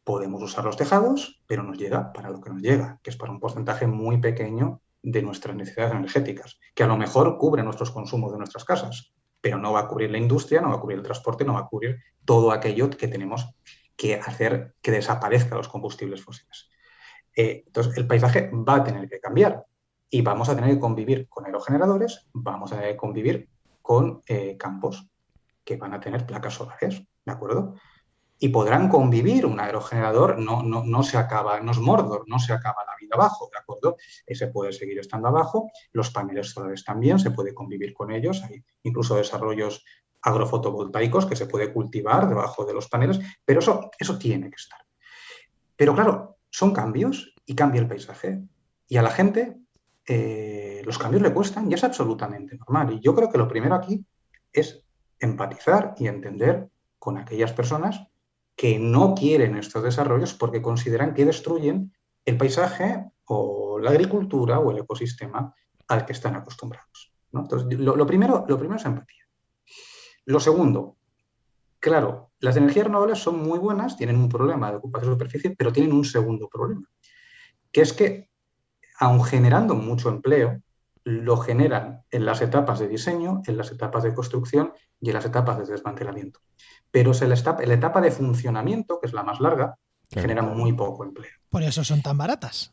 Podemos usar los tejados, pero nos llega para lo que nos llega, que es para un porcentaje muy pequeño de nuestras necesidades energéticas, que a lo mejor cubre nuestros consumos de nuestras casas, pero no va a cubrir la industria, no va a cubrir el transporte, no va a cubrir todo aquello que tenemos que hacer que desaparezcan los combustibles fósiles. Entonces, el paisaje va a tener que cambiar y vamos a tener que convivir con aerogeneradores, vamos a tener que convivir con campos que van a tener placas solares, ¿de acuerdo? Y podrán convivir. Un aerogenerador no se acaba, no es Mordor, no se acaba la vida abajo, ¿de acuerdo? Ese puede seguir estando abajo. Los paneles solares también, se puede convivir con ellos. Hay incluso desarrollos agrofotovoltaicos que se puede cultivar debajo de los paneles, pero eso tiene que estar. Pero claro, son cambios y cambia el paisaje. Y a la gente los cambios le cuestan y es absolutamente normal. Y yo creo que lo primero aquí es empatizar y entender con aquellas personas que no quieren estos desarrollos porque consideran que destruyen el paisaje o la agricultura o el ecosistema al que están acostumbrados, ¿no? Entonces, lo primero es empatía. Lo segundo, claro, las energías renovables son muy buenas, tienen un problema de ocupación de superficie, pero tienen un segundo problema, que es que, aun generando mucho empleo, lo generan en las etapas de diseño, en las etapas de construcción y en las etapas de desmantelamiento. Pero la etapa de funcionamiento, que es la más larga, genera muy poco empleo. Por eso son tan baratas.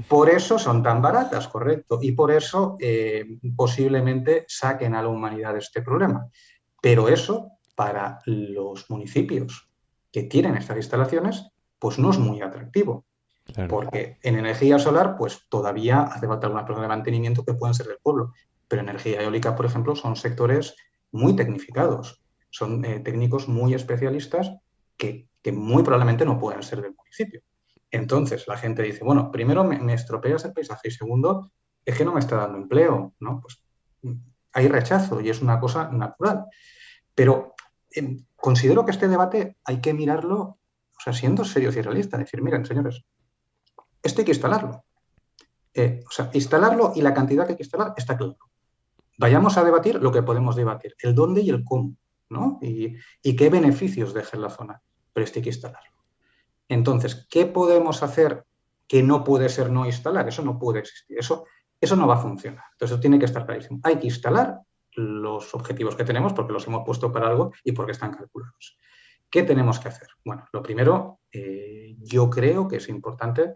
Por eso son tan baratas, correcto. Y por eso posiblemente saquen a la humanidad de este problema. Pero eso, para los municipios que tienen estas instalaciones, pues no es muy atractivo. Claro. Porque en energía solar, pues todavía hace falta algunas personas de mantenimiento que pueden ser del pueblo. Pero energía eólica, por ejemplo, son sectores muy tecnificados. Son técnicos muy especialistas que muy probablemente no puedan ser del municipio. Entonces la gente dice, bueno, primero me estropeas el paisaje y segundo, es que no me está dando empleo, ¿no? Pues hay rechazo y es una cosa natural. Pero considero que este debate hay que mirarlo, o sea, siendo serios y realistas, decir, miren, señores, esto hay que instalarlo. Instalarlo y la cantidad que hay que instalar está claro. Vayamos a debatir lo que podemos debatir, el dónde y el cómo, ¿no? Y qué beneficios deja en la zona, pero esto hay que instalarlo. Entonces, ¿qué podemos hacer que no puede ser no instalar? Eso no puede existir, eso no va a funcionar. Entonces, eso tiene que estar clarísimo. Hay que instalar los objetivos que tenemos, porque los hemos puesto para algo y porque están calculados. ¿Qué tenemos que hacer? Bueno, lo primero, yo creo que es importante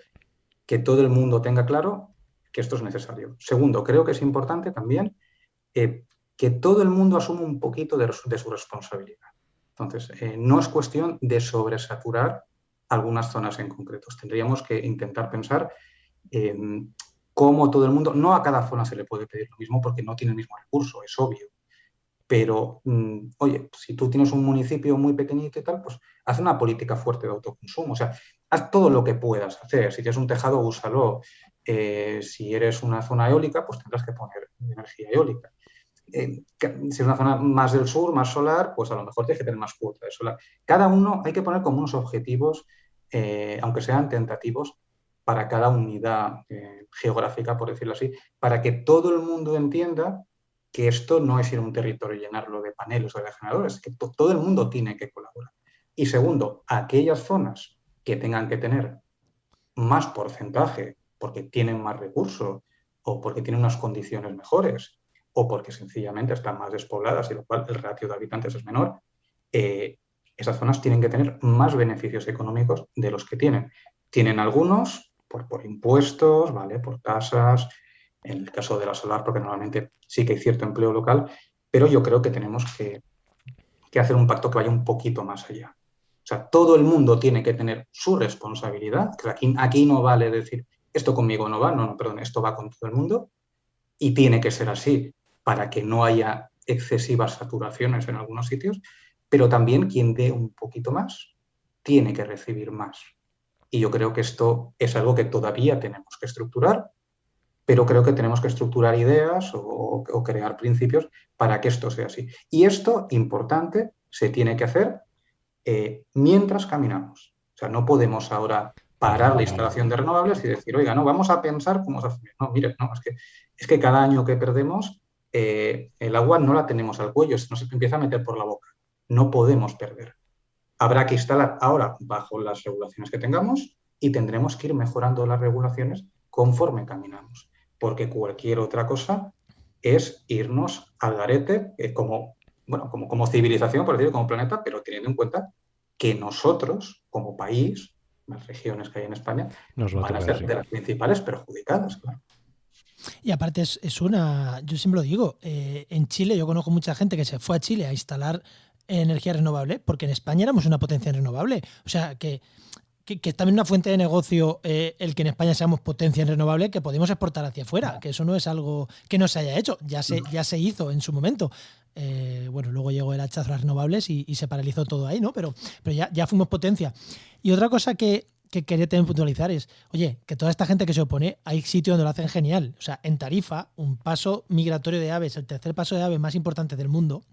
que todo el mundo tenga claro que esto es necesario. Segundo, creo que es importante también que todo el mundo asuma un poquito de su responsabilidad. Entonces, no es cuestión de sobresaturar algunas zonas en concreto. Tendríamos que intentar pensar cómo todo el mundo, no a cada zona se le puede pedir lo mismo porque no tiene el mismo recurso, es obvio. Pero, oye, si tú tienes un municipio muy pequeñito y tal, pues haz una política fuerte de autoconsumo. O sea, haz todo lo que puedas hacer. Si tienes un tejado, úsalo. Si eres una zona eólica, pues tendrás que poner energía eólica. Si es una zona más del sur, más solar, pues a lo mejor tienes que tener más cuota de solar. Cada uno hay que poner como unos objetivos, aunque sean tentativos, para cada unidad geográfica, por decirlo así, para que todo el mundo entienda que esto no es ir a un territorio y llenarlo de paneles o de generadores, que todo el mundo tiene que colaborar. Y segundo, aquellas zonas que tengan que tener más porcentaje porque tienen más recursos o porque tienen unas condiciones mejores o porque sencillamente están más despobladas y lo cual el ratio de habitantes es menor, esas zonas tienen que tener más beneficios económicos de los que tienen. Tienen algunos por impuestos, ¿vale? Por tasas, en el caso de la solar, porque normalmente sí que hay cierto empleo local, pero yo creo que tenemos que hacer un pacto que vaya un poquito más allá. O sea, todo el mundo tiene que tener su responsabilidad, que aquí no vale decir, esto conmigo no va, no, perdón, esto va con todo el mundo, y tiene que ser así para que no haya excesivas saturaciones en algunos sitios, pero también quien dé un poquito más tiene que recibir más. Y yo creo que esto es algo que todavía tenemos que estructurar, pero creo que tenemos que estructurar ideas o crear principios para que esto sea así. Y esto, importante, se tiene que hacer mientras caminamos. O sea, no podemos ahora parar la instalación de renovables y decir, oiga, no, vamos a pensar cómo se hace. No, mire, no, es que cada año que perdemos, el agua no la tenemos al cuello, se nos empieza a meter por la boca. No podemos perder. Habrá que instalar ahora bajo las regulaciones que tengamos y tendremos que ir mejorando las regulaciones conforme caminamos, porque cualquier otra cosa es irnos al garete como civilización, por decirlo, como planeta, pero teniendo en cuenta que nosotros, como país, las regiones que hay en España, van a ser de las principales perjudicadas, claro. Y aparte yo siempre lo digo, en Chile yo conozco mucha gente que se fue a Chile a instalar energía renovable porque en España éramos una potencia renovable. O sea, que es también una fuente de negocio el que en España seamos potencia en renovable que podemos exportar hacia afuera, que eso no es algo que no se haya hecho, ya se hizo en su momento. Bueno, luego llegó el hachazo a las renovables y se paralizó todo ahí, ¿no? Pero ya fuimos potencia. Y otra cosa que quería también puntualizar es, oye, que toda esta gente que se opone, hay sitios donde lo hacen genial. O sea, en Tarifa, un paso migratorio de aves, el tercer paso de aves más importante del mundo,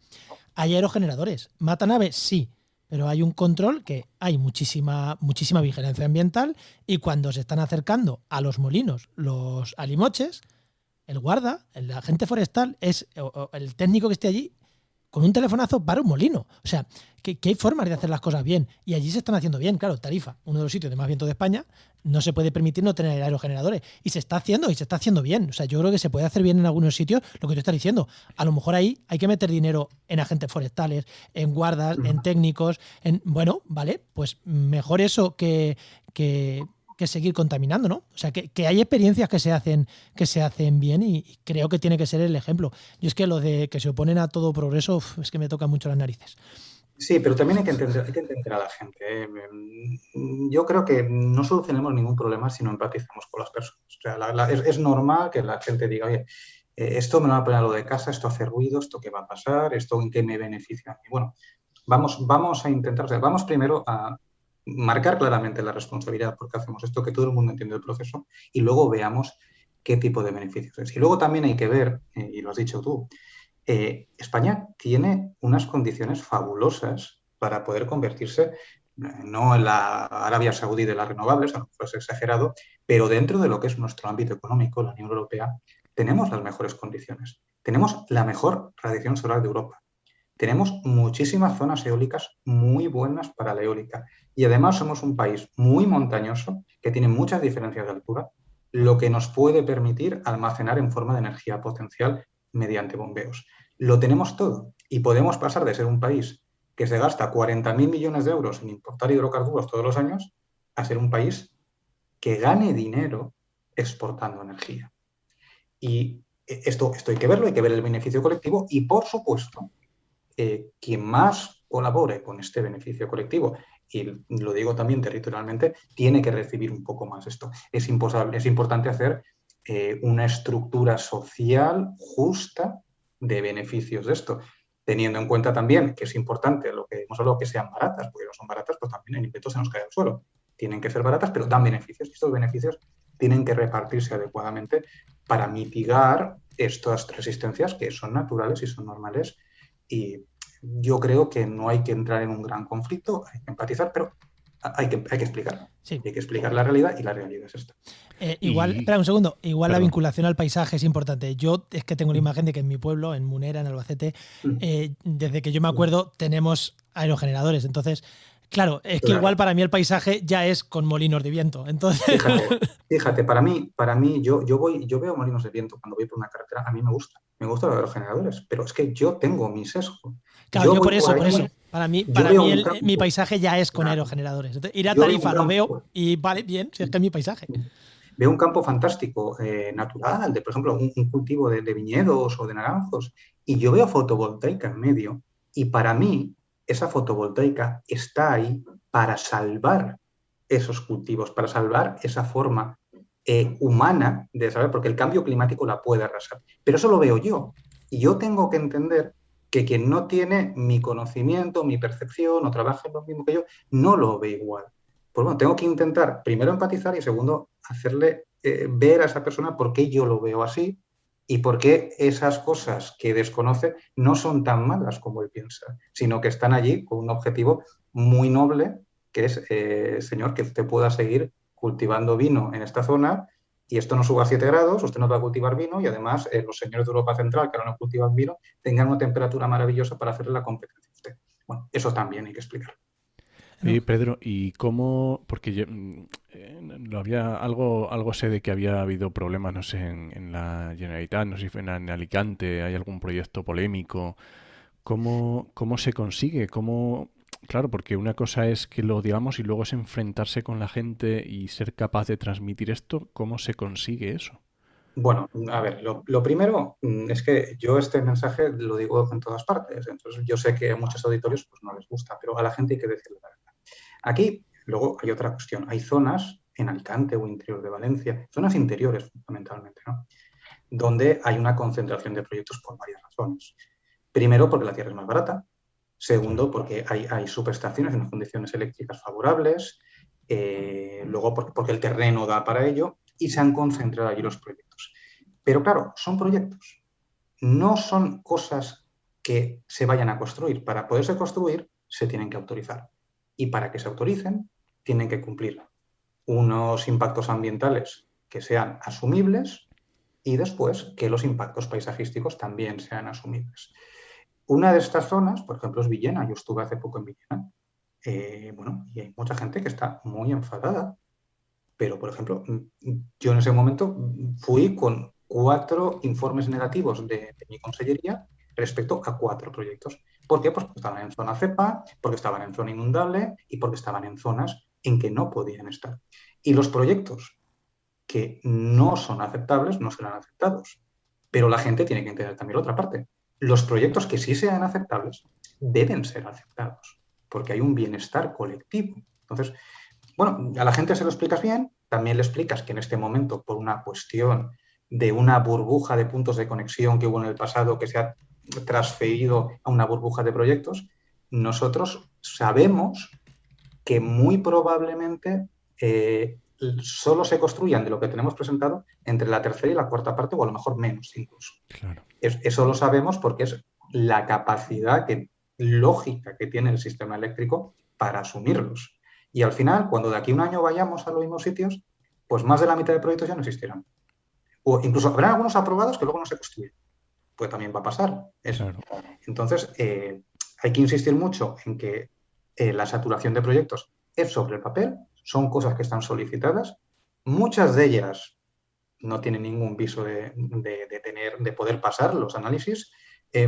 hay aerogeneradores. ¿Matan aves? Sí. Pero hay un control que hay muchísima vigilancia ambiental y cuando se están acercando a los molinos, los alimoches, el guarda, el agente forestal, el técnico que esté allí, con un telefonazo para un molino. O sea, que hay formas de hacer las cosas bien y allí se están haciendo bien. Claro, Tarifa, uno de los sitios de más viento de España, no se puede permitir no tener aerogeneradores y se está haciendo bien. O sea, yo creo que se puede hacer bien en algunos sitios lo que tú estás diciendo. A lo mejor ahí hay que meter dinero en agentes forestales, en guardas, en técnicos, bueno, vale, pues mejor eso que seguir contaminando, ¿no? O sea, que hay experiencias que se hacen bien y creo que tiene que ser el ejemplo. Yo es que lo de que se oponen a todo progreso, es que me toca mucho las narices. Sí, pero también hay que entender a la gente. Yo creo que no solucionamos ningún problema si no empatizamos con las personas. O sea, es normal que la gente diga, oye, esto me lo va a poner a lo de casa, esto hace ruido, esto qué va a pasar, esto en qué me beneficia a mí. Bueno, vamos a intentar, o sea, vamos primero a marcar claramente la responsabilidad porque hacemos esto, que todo el mundo entiende el proceso y luego veamos qué tipo de beneficios es. Y luego también hay que ver, y lo has dicho tú, España tiene unas condiciones fabulosas para poder convertirse, no en la Arabia Saudí de las renovables, a lo mejor es exagerado, pero dentro de lo que es nuestro ámbito económico, la Unión Europea, tenemos las mejores condiciones. Tenemos la mejor radiación solar de Europa. Tenemos muchísimas zonas eólicas muy buenas para la eólica y además somos un país muy montañoso que tiene muchas diferencias de altura, lo que nos puede permitir almacenar en forma de energía potencial mediante bombeos. lo tenemos todo y podemos pasar de ser un país que se gasta 40.000 millones de euros en importar hidrocarburos todos los años a ser un país que gane dinero exportando energía. Y esto hay que verlo, hay que ver el beneficio colectivo y, por supuesto, quien más colabore con este beneficio colectivo, y lo digo también territorialmente, tiene que recibir un poco más esto. Es importante hacer una estructura social justa de beneficios de esto, teniendo en cuenta también que es importante lo que hemos hablado, que sean baratas, porque no son baratas, pues también el invento se nos cae al suelo. Tienen que ser baratas, pero dan beneficios, y estos beneficios tienen que repartirse adecuadamente para mitigar estas resistencias que son naturales y son normales. Y yo creo que no hay que entrar en un gran conflicto, hay que empatizar, pero hay que explicar. Sí. Hay que explicar la realidad y la realidad es esta. Espera un segundo, igual Perdón. la vinculación al paisaje es importante. Yo es que tengo la imagen de que en mi pueblo, en Munera, en Albacete, desde que yo me acuerdo, tenemos aerogeneradores. Entonces, claro, es que igual para mí el paisaje ya es con molinos de viento. Entonces... Fíjate, para mí yo veo molinos de viento cuando voy por una carretera, a mí me gustan los aerogeneradores, pero es que yo tengo mi sesgo. Claro, yo por eso. Para mí mi paisaje ya es con aerogeneradores. Entonces, ir a Tarifa lo veo y vale, bien, si es que es mi paisaje. Veo un campo fantástico, natural, de por ejemplo un cultivo de viñedos o de naranjos, y yo veo fotovoltaica en medio, y para mí esa fotovoltaica está ahí para salvar esos cultivos, para salvar esa forma humana de saber, porque el cambio climático la puede arrasar. Pero eso lo veo yo, y yo tengo que entender que quien no tiene mi conocimiento, mi percepción, o trabaja en lo mismo que yo, no lo ve igual. Pues bueno, tengo que intentar primero empatizar y segundo hacerle ver a esa persona por qué yo lo veo así y por qué esas cosas que desconoce no son tan malas como él piensa, sino que están allí con un objetivo muy noble, que es, señor, que usted pueda seguir cultivando vino en esta zona y esto no suba a 7 grados, usted no va a cultivar vino y además los señores de Europa Central, que ahora no cultivan vino, tengan una temperatura maravillosa para hacerle la competencia a usted. Bueno, eso también hay que explicarlo. Sí, Pedro, ¿y cómo? Porque yo lo había algo sé de que había habido problemas, no sé, en la Generalitat, no sé si fue en Alicante, hay algún proyecto polémico. ¿Cómo se consigue? Claro, porque una cosa es que lo digamos y luego es enfrentarse con la gente y ser capaz de transmitir esto. ¿Cómo se consigue eso? Bueno, a ver, lo primero es que yo este mensaje lo digo en todas partes, entonces yo sé que a muchos auditorios pues no les gusta, pero a la gente hay que decirle la verdad. Aquí, luego hay otra cuestión, hay zonas en Alicante o interior de Valencia, zonas interiores fundamentalmente, ¿no?, donde hay una concentración de proyectos por varias razones. Primero, porque la tierra es más barata. Segundo, porque hay subestaciones en unas condiciones eléctricas favorables. Luego, porque el terreno da para ello y se han concentrado allí los proyectos. Pero claro, son proyectos. No son cosas que se vayan a construir. Para poderse construir, se tienen que autorizar. Y para que se autoricen, tienen que cumplir unos impactos ambientales que sean asumibles y después que los impactos paisajísticos también sean asumibles. Una de estas zonas, por ejemplo, es Villena. Yo estuve hace poco en Villena. Y hay mucha gente que está muy enfadada. Pero, por ejemplo, yo en ese momento fui con 4 informes negativos de mi consellería respecto a 4 proyectos. ¿Por qué? Pues porque estaban en zona cepa, porque estaban en zona inundable y porque estaban en zonas en que no podían estar. Y los proyectos que no son aceptables no serán aceptados. Pero la gente tiene que entender también la otra parte. Los proyectos que sí sean aceptables deben ser aceptados, porque hay un bienestar colectivo. Entonces, bueno, a la gente se lo explicas bien, también le explicas que en este momento, por una cuestión de una burbuja de puntos de conexión que hubo en el pasado que se ha transferido a una burbuja de proyectos, nosotros sabemos que muy probablemente solo se construyan de lo que tenemos presentado entre la tercera y la cuarta parte, o a lo mejor menos incluso. Claro. Eso lo sabemos porque es la capacidad lógica que tiene el sistema eléctrico para asumirlos. Y al final, cuando de aquí a un año vayamos a los mismos sitios, pues más de la mitad de proyectos ya no existirán. O incluso habrá algunos aprobados que luego no se construyen. Pues también va a pasar eso. Claro. Entonces, hay que insistir mucho en que la saturación de proyectos es sobre el papel, son cosas que están solicitadas. Muchas de ellas no tienen ningún viso de poder pasar los análisis.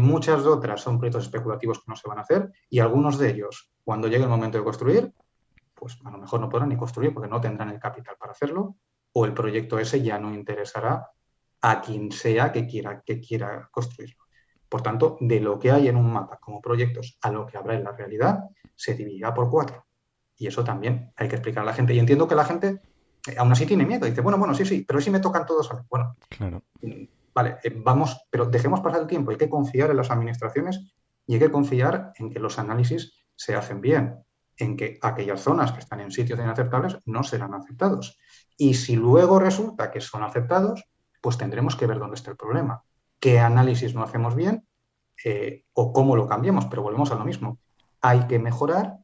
Muchas de otras son proyectos especulativos que no se van a hacer y algunos de ellos, cuando llegue el momento de construir, pues a lo mejor no podrán ni construir porque no tendrán el capital para hacerlo, o el proyecto ese ya no interesará a quien sea que quiera construirlo. Por tanto, de lo que hay en un mapa como proyectos a lo que habrá en la realidad, se dividirá por 4. Y eso también hay que explicar a la gente. Y entiendo que la gente aún así tiene miedo. Dice, bueno, sí, pero si me tocan todos a mí. Bueno, Claro. vale, vamos, pero dejemos pasar el tiempo. Hay que confiar en las administraciones y hay que confiar en que los análisis se hacen bien, en que aquellas zonas que están en sitios inaceptables no serán aceptados. Y si luego resulta que son aceptados, pues tendremos que ver dónde está el problema. ¿Qué análisis no hacemos bien o cómo lo cambiamos? Pero volvemos a lo mismo. Hay que mejorar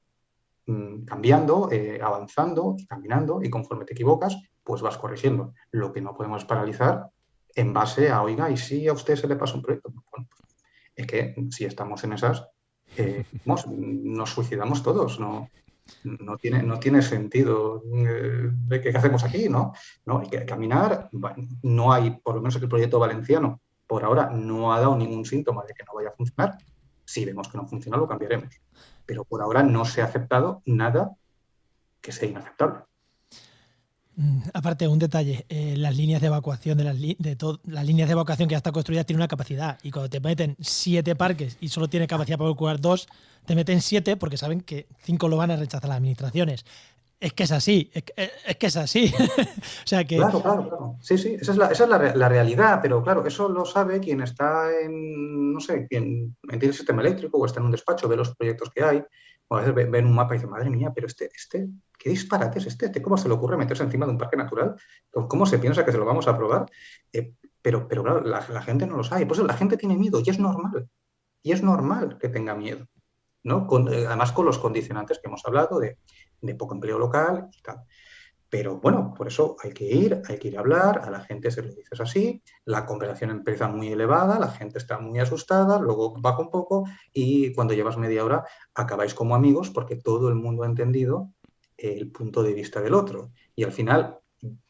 cambiando, avanzando y caminando, y conforme te equivocas, pues vas corrigiendo. Lo que no podemos paralizar en base a, oiga, ¿y si a usted se le pasa un proyecto? Bueno, pues, es que si estamos en esas, nos suicidamos todos, no tiene sentido de qué hacemos aquí, ¿no? No, hay que caminar, no hay, por lo menos el proyecto valenciano, por ahora no ha dado ningún síntoma de que no vaya a funcionar. Si vemos que no funciona, lo cambiaremos. Pero por ahora no se ha aceptado nada que sea inaceptable. Aparte, un detalle, las líneas de evacuación las líneas de evacuación que ya están construidas tienen una capacidad, y cuando te meten 7 parques y solo tiene capacidad para evacuar 2, te meten 7 porque saben que 5 lo van a rechazar las administraciones. Es que es así, es que es así. O sea que... Claro. Sí, esa es la realidad, pero claro, eso lo sabe quien está no sé, quien entiende el sistema eléctrico o está en un despacho, ve los proyectos que hay, o a veces ven un mapa y dice, madre mía, pero ¿qué disparate es este? ¿Cómo se le ocurre meterse encima de un parque natural? ¿Cómo se piensa que se lo vamos a aprobar? Pero claro, la gente no lo sabe. Por eso la gente tiene miedo y es normal. Y es normal que tenga miedo, ¿no? Además con los condicionantes que hemos hablado de poco empleo local y tal. Pero bueno, por eso hay que ir a hablar, a la gente se lo dices así, la conversación empieza muy elevada, la gente está muy asustada, luego baja un poco y cuando llevas media hora acabáis como amigos porque todo el mundo ha entendido el punto de vista del otro. Y al final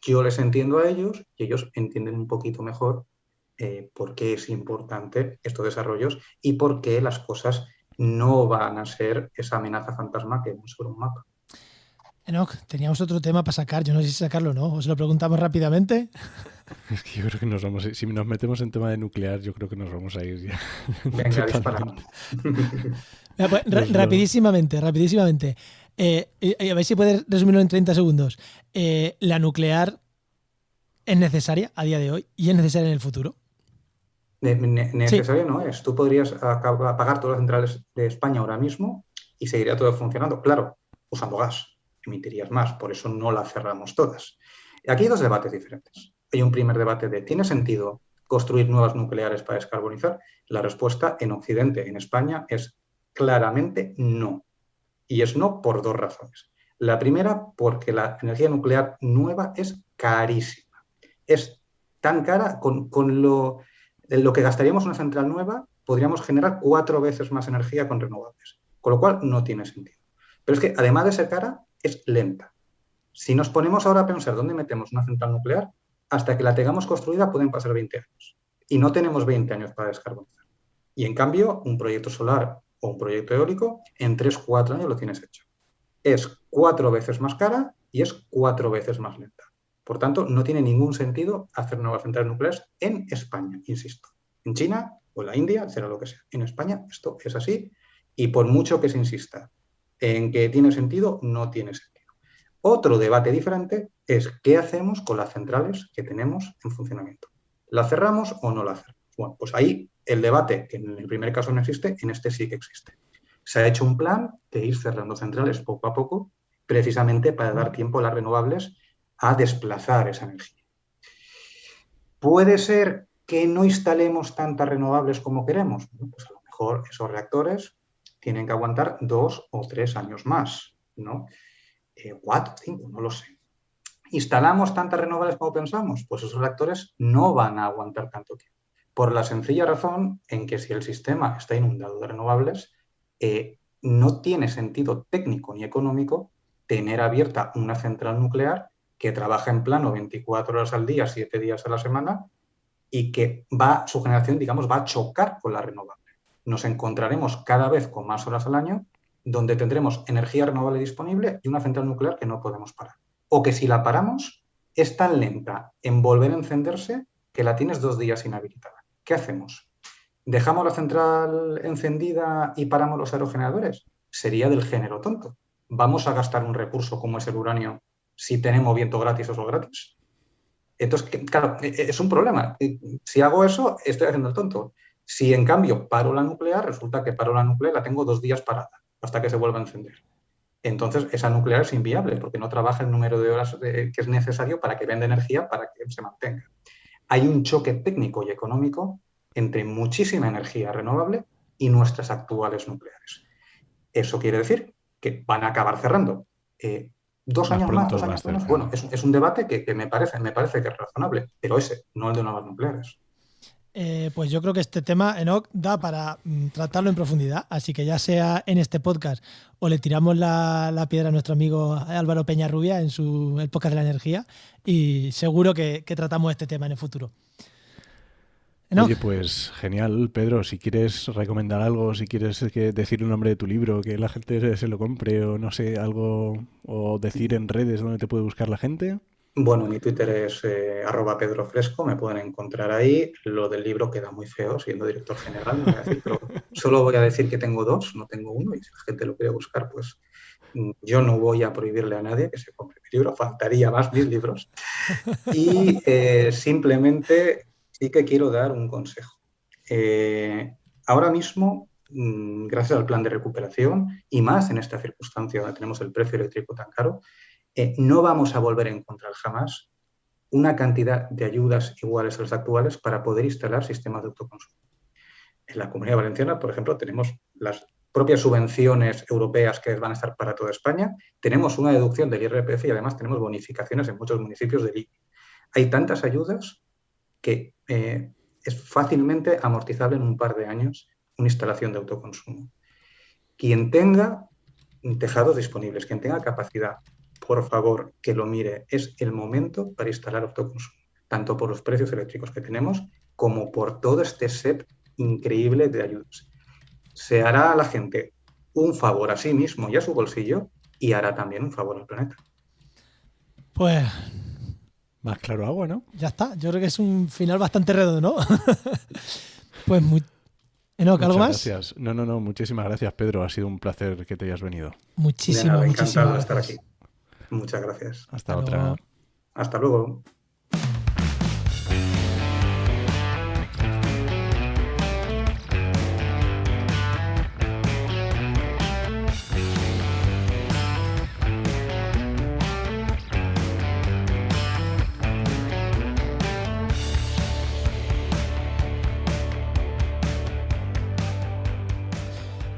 yo les entiendo a ellos y ellos entienden un poquito mejor por qué es importante estos desarrollos y por qué las cosas no van a ser esa amenaza fantasma que vemos sobre un mapa. Enoch, teníamos otro tema para sacar, yo no sé si sacarlo o no, os lo preguntamos rápidamente. Es que yo creo que si nos metemos en tema de nuclear, yo creo que nos vamos a ir ya. Venga, dispara. Pues, rapidísimamente. A ver si puedes resumirlo en 30 segundos. ¿La nuclear es necesaria a día de hoy y es necesaria en el futuro? Necesario no es. Tú podrías apagar todas las centrales de España ahora mismo y seguiría todo funcionando. Claro, usando gas. Emitirías más, por eso no las cerramos todas. Aquí hay 2 debates diferentes. Hay un primer debate de ¿tiene sentido construir nuevas nucleares para descarbonizar? La respuesta en Occidente, en España, es claramente no. Y es no por 2 razones. La primera, porque la energía nuclear nueva es carísima. Es tan cara, con lo que gastaríamos en una central nueva, podríamos generar 4 veces más energía con renovables. Con lo cual, no tiene sentido. Pero es que, además de ser cara, es lenta. Si nos ponemos ahora a pensar dónde metemos una central nuclear, hasta que la tengamos construida pueden pasar 20 años. Y no tenemos 20 años para descarbonizar. Y en cambio, un proyecto solar o un proyecto eólico, en 3-4 años lo tienes hecho. Es 4 veces más cara y es 4 veces más lenta. Por tanto, no tiene ningún sentido hacer nuevas centrales nucleares en España, insisto. En China o en la India, será lo que sea. En España esto es así y por mucho que se insista en que tiene sentido, no tiene sentido. Otro debate diferente es qué hacemos con las centrales que tenemos en funcionamiento. ¿La cerramos o no la cerramos? Bueno, pues ahí el debate, que en el primer caso no existe, en este sí que existe. Se ha hecho un plan de ir cerrando centrales poco a poco, precisamente para dar tiempo a las renovables a desplazar esa energía. ¿Puede ser que no instalemos tantas renovables como queremos? Bueno, pues a lo mejor esos reactores tienen que aguantar 2 o 3 años más, ¿no? 4, 5, no lo sé. ¿Instalamos tantas renovables como pensamos? Pues esos reactores no van a aguantar tanto tiempo. Por la sencilla razón en que si el sistema está inundado de renovables, no tiene sentido técnico ni económico tener abierta una central nuclear que trabaja en plano 24 horas al día, 7 días a la semana y que su generación, digamos, va a chocar con las renovables. nos encontraremos cada vez con más horas al año donde tendremos energía renovable disponible y una central nuclear que no podemos parar. O que si la paramos, es tan lenta en volver a encenderse que la tienes 2 días inhabilitada. ¿Qué hacemos? ¿Dejamos la central encendida y paramos los aerogeneradores? Sería del género tonto. ¿Vamos a gastar un recurso como es el uranio si tenemos viento gratis o sol gratis? Entonces, claro, es un problema. Si hago eso, estoy haciendo el tonto. Si en cambio paro la nuclear, resulta que paro la nuclear, la tengo 2 días parada hasta que se vuelva a encender. Entonces, esa nuclear es inviable porque no trabaja el número de horas que es necesario para que venda energía para que se mantenga. Hay un choque técnico y económico entre muchísima energía renovable y nuestras actuales nucleares. Eso quiere decir que van a acabar cerrando. 2 años más, 2 años menos. Bueno, es un debate que me parece que es razonable, pero ese, no el de nuevas nucleares. Pues yo creo que este tema, Enoch, da para tratarlo en profundidad, así que ya sea en este podcast o le tiramos la piedra a nuestro amigo Álvaro Peñarrubia en el podcast de la energía, y seguro que tratamos este tema en el futuro. ¿No? Oye, pues genial, Pedro. Si quieres recomendar algo, si quieres decir un nombre de tu libro, que la gente se lo compre, o no sé, algo, o decir en redes dónde te puede buscar la gente. Bueno, mi Twitter es @pedrofresco, me pueden encontrar ahí. Lo del libro queda muy feo, siendo director general, no voy a decir, pero solo voy a decir que tengo 2, no tengo 1, y si la gente lo quiere buscar, pues yo no voy a prohibirle a nadie que se compre mi libro, faltaría más mis libros. Y simplemente sí que quiero dar un consejo. Ahora mismo, gracias al plan de recuperación, y más en esta circunstancia donde tenemos el precio eléctrico tan caro, no vamos a volver a encontrar jamás una cantidad de ayudas iguales a las actuales para poder instalar sistemas de autoconsumo. En la Comunidad Valenciana, por ejemplo, tenemos las propias subvenciones europeas que van a estar para toda España, tenemos una deducción del IRPF y además tenemos bonificaciones en muchos municipios del IBI. Hay tantas ayudas que es fácilmente amortizable en un par de años una instalación de autoconsumo. Quien tenga tejados disponibles, quien tenga capacidad, por favor, que lo mire. Es el momento para instalar autoconsumo, tanto por los precios eléctricos que tenemos como por todo este set increíble de ayudas. Se hará a la gente un favor a sí mismo y a su bolsillo, y hará también un favor al planeta. Pues más claro agua, ¿no? Ya está. Yo creo que es un final bastante redondo, ¿no? Pues Enoch, ¿algo más? Gracias. No, muchísimas gracias, Pedro. Ha sido un placer que te hayas venido. Muchísimas encantado de gracias. estar aquí. Muchas gracias. Hasta otra. Luego. Hasta luego.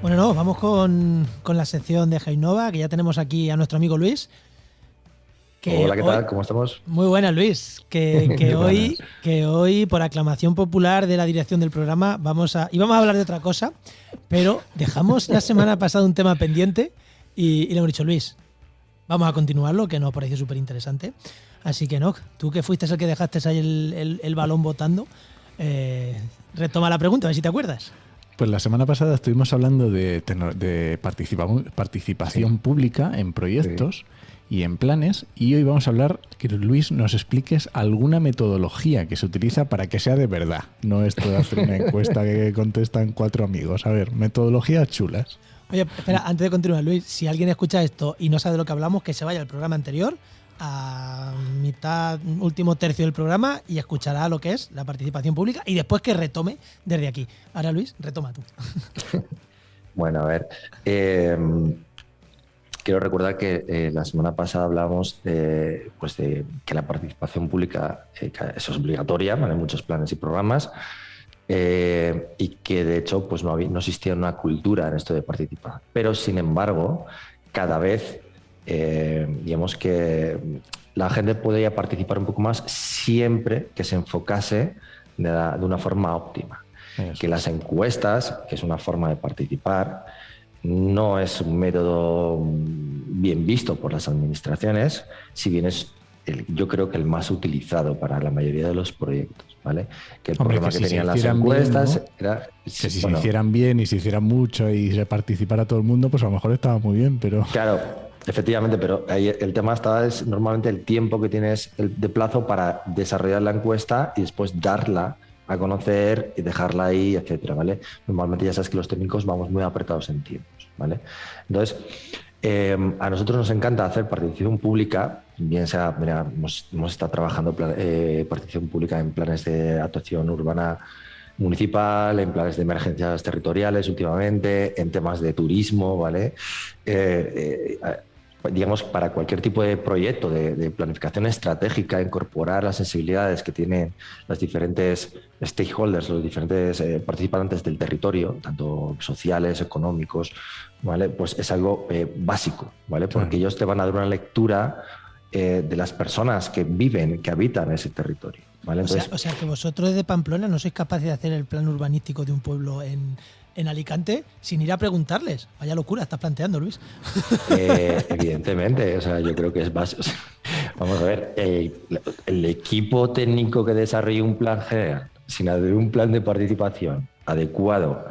Bueno, vamos con la sección de Heinova, que ya tenemos aquí a nuestro amigo Luis. Hola, ¿qué tal? ¿Cómo estamos? Muy buenas, Luis. Que hoy, por aclamación popular de la dirección del programa, íbamos a hablar de otra cosa, pero dejamos la semana pasada un tema pendiente y le hemos dicho, Luis, vamos a continuarlo, que nos parece súper interesante. Así que, no, tú que fuiste el que dejaste ahí el balón botando, retoma la pregunta, a ver si te acuerdas. Pues la semana pasada estuvimos hablando de participación pública en proyectos y en planes, y hoy vamos a hablar, que Luis nos expliques alguna metodología que se utiliza para que sea de verdad. No esto de hacer una encuesta que contestan 4 amigos. A ver, metodologías chulas. Oye, espera, antes de continuar, Luis, si alguien escucha esto y no sabe de lo que hablamos, que se vaya al programa anterior, a último tercio del programa, y escuchará lo que es la participación pública, y después que retome desde aquí. Ahora, Luis, retoma tú. Bueno, a ver. Quiero recordar que la semana pasada hablábamos de que la participación pública es obligatoria, ¿vale? En muchos planes y programas, y que de hecho pues no existía una cultura en esto de participar. Pero sin embargo, cada vez digamos que la gente podría participar un poco más siempre que se enfocase de una forma óptima. Que las encuestas, que es una forma de participar, no es un método bien visto por las administraciones, si bien es yo creo que el más utilizado para la mayoría de los proyectos, ¿vale? Que el Hombre, problema que que si tenían se las hicieran encuestas bien, ¿no? era... Que si bueno, se hicieran bien y se hicieran mucho y se participara todo el mundo, pues a lo mejor estaba muy bien, pero... Claro, efectivamente, pero ahí el tema es normalmente el tiempo que tienes de plazo para desarrollar la encuesta y después darla a conocer y dejarla ahí, etcétera, ¿vale? Normalmente ya sabes que los técnicos vamos muy apretados en tiempos, ¿vale? Entonces, a nosotros nos encanta hacer participación pública, bien sea, mira, hemos estado trabajando participación pública en planes de actuación urbana municipal, en planes de emergencias territoriales últimamente, en temas de turismo, ¿vale? Digamos, para cualquier tipo de proyecto de planificación estratégica, incorporar las sensibilidades que tienen los diferentes stakeholders, los diferentes participantes del territorio, tanto sociales, económicos, ¿vale? Pues es algo básico, ¿vale? Porque Claro. ellos te van a dar una lectura de las personas que viven, que habitan ese territorio, ¿vale? Entonces, O sea que vosotros desde Pamplona no sois capaces de hacer el plan urbanístico de un pueblo en Alicante sin ir a preguntarles. Vaya locura estás planteando, Luis. Evidentemente, o sea, yo creo que es básico. Vamos a ver, el equipo técnico que desarrolle un plan general sin hacer un plan de participación adecuado,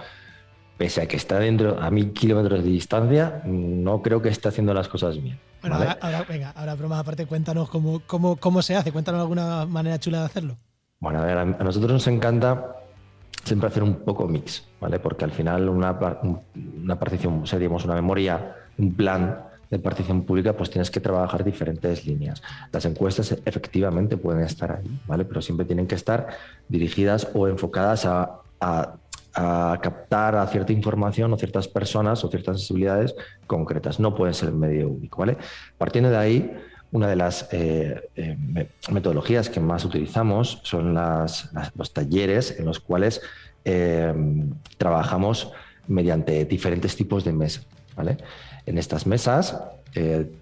pese a que está dentro a 1000 kilómetros de distancia, no creo que esté haciendo las cosas bien. Bueno, ¿vale? ahora bromas aparte, cuéntanos cómo se hace, cuéntanos alguna manera chula de hacerlo. Bueno, a ver, a nosotros nos encanta siempre hacer un poco mix, ¿vale? Porque al final una participación, o sea, digamos, una memoria, un plan de participación pública, pues tienes que trabajar diferentes líneas. Las encuestas efectivamente pueden estar ahí, ¿vale? Pero siempre tienen que estar dirigidas o enfocadas a captar a cierta información o ciertas personas o ciertas sensibilidades concretas. No pueden ser medio único, ¿vale? Partiendo de ahí, una de las metodologías que más utilizamos son los talleres en los cuales trabajamos mediante diferentes tipos de mesas, ¿vale? En estas mesas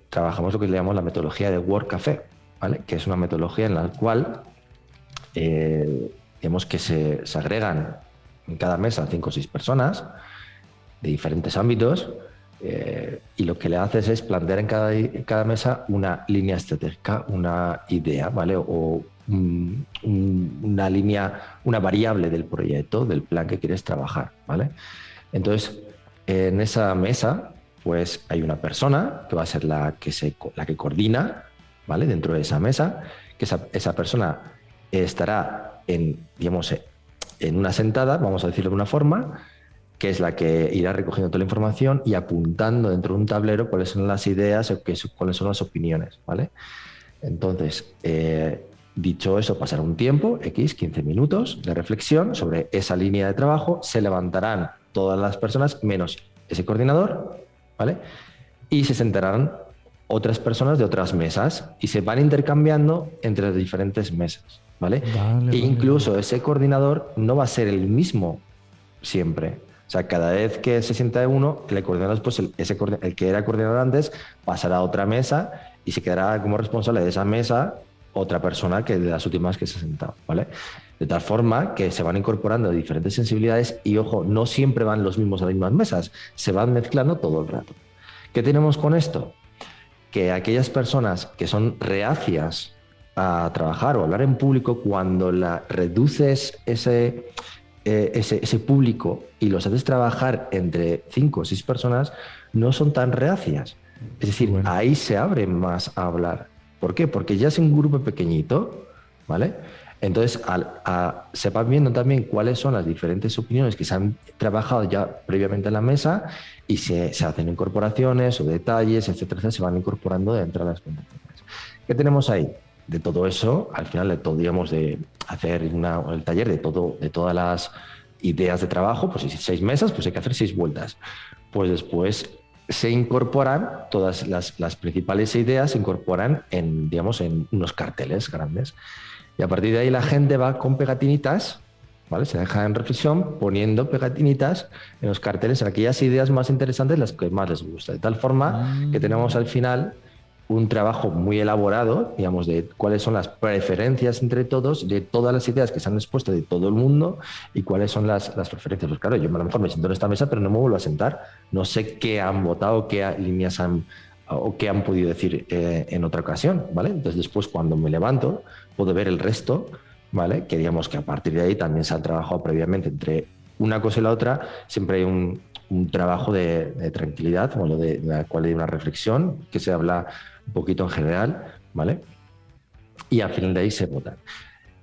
trabajamos lo que le llamamos la metodología de Work Café, ¿vale? Que es una metodología en la cual digamos que se agregan en cada mesa 5 o 6 personas de diferentes ámbitos. Y lo que le haces es plantear en cada mesa una línea estratégica, una idea, ¿vale? O una línea, una variable del proyecto, del plan que quieres trabajar, ¿vale? Entonces, en esa mesa, pues hay una persona que va a ser la que coordina, ¿vale? Dentro de esa mesa, que esa persona estará digamos, en una sentada, vamos a decirlo de una forma, que es la que irá recogiendo toda la información y apuntando dentro de un tablero cuáles son las ideas o cuáles son las opiniones, ¿vale? Entonces, dicho eso, pasará un tiempo, 15 minutos de reflexión sobre esa línea de trabajo, se levantarán todas las personas menos ese coordinador, ¿vale? Y se sentarán otras personas de otras mesas y se van intercambiando entre las diferentes mesas, ¿vale? Vale, incluso ese coordinador no va a ser el mismo siempre. O sea, cada vez que se sienta uno, el coordinador después, el que era coordinador antes, pasará a otra mesa y se quedará como responsable de esa mesa otra persona que de las últimas que se ha sentado, ¿vale? De tal forma que se van incorporando diferentes sensibilidades y, ojo, no siempre van los mismos a las mismas mesas, se van mezclando todo el rato. ¿Qué tenemos con esto? Que aquellas personas que son reacias a trabajar o hablar en público, cuando reduces ese público y los haces trabajar entre 5 o 6 personas, no son tan reacias. Es decir, Bueno. ahí se abren más a hablar. ¿Por qué? Porque ya es un grupo pequeñito, ¿vale? Entonces, se van viendo también cuáles son las diferentes opiniones que se han trabajado ya previamente en la mesa y se hacen incorporaciones o detalles, etcétera, se van incorporando dentro de las conversaciones. ¿Qué tenemos ahí? De todo eso, al final podríamos de hacer el taller de todas las ideas de trabajo, pues si 6 mesas, pues hay que hacer 6 vueltas. Pues después se incorporan todas las principales ideas, se incorporan en unos carteles grandes. Y a partir de ahí la gente va con pegatinitas, ¿vale? Se deja en reflexión poniendo pegatinitas en los carteles en aquellas ideas más interesantes, las que más les gusta. De tal forma que tenemos al final un trabajo muy elaborado, digamos, de cuáles son las preferencias entre todos, de todas las ideas que se han expuesto de todo el mundo y cuáles son las preferencias. Pues claro, yo a lo mejor me siento en esta mesa, pero no me vuelvo a sentar. No sé qué han votado, qué líneas han o qué han podido decir en otra ocasión, ¿vale? Entonces después cuando me levanto puedo ver el resto, ¿vale? Que digamos que a partir de ahí también se ha trabajado previamente entre una cosa y la otra, siempre hay un trabajo de tranquilidad, bueno, de la cual hay una reflexión que se habla un poquito en general, ¿vale? Y al final de ahí se vota.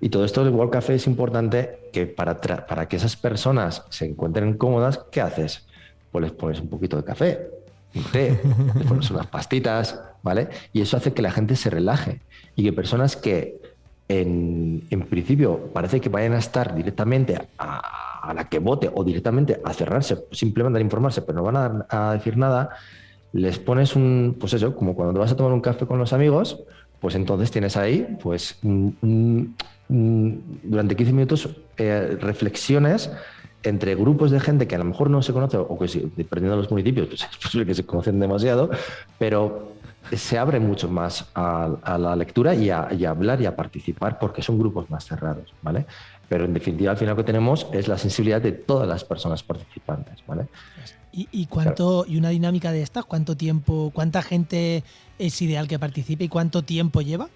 Y todo esto del World Café es importante que para que esas personas se encuentren cómodas, ¿qué haces? Pues les pones un poquito de café, un té, les pones unas pastitas, ¿vale? Y eso hace que la gente se relaje y que personas que en principio parece que vayan a estar directamente a la que vote o directamente a cerrarse, simplemente a informarse, pero no van a decir nada, les pones pues eso, como cuando te vas a tomar un café con los amigos, pues entonces tienes ahí pues durante 15 minutos reflexiones entre grupos de gente que a lo mejor no se conoce o que dependiendo de los municipios pues es posible que se conocen demasiado, pero se abre mucho más a la lectura y a hablar y a participar porque son grupos más cerrados, ¿vale? Pero en definitiva al final lo que tenemos es la sensibilidad de todas las personas participantes, ¿vale? ¿Y cuánto, y una dinámica de estas, cuánto tiempo, cuánta gente es ideal que participe y cuánto tiempo lleva?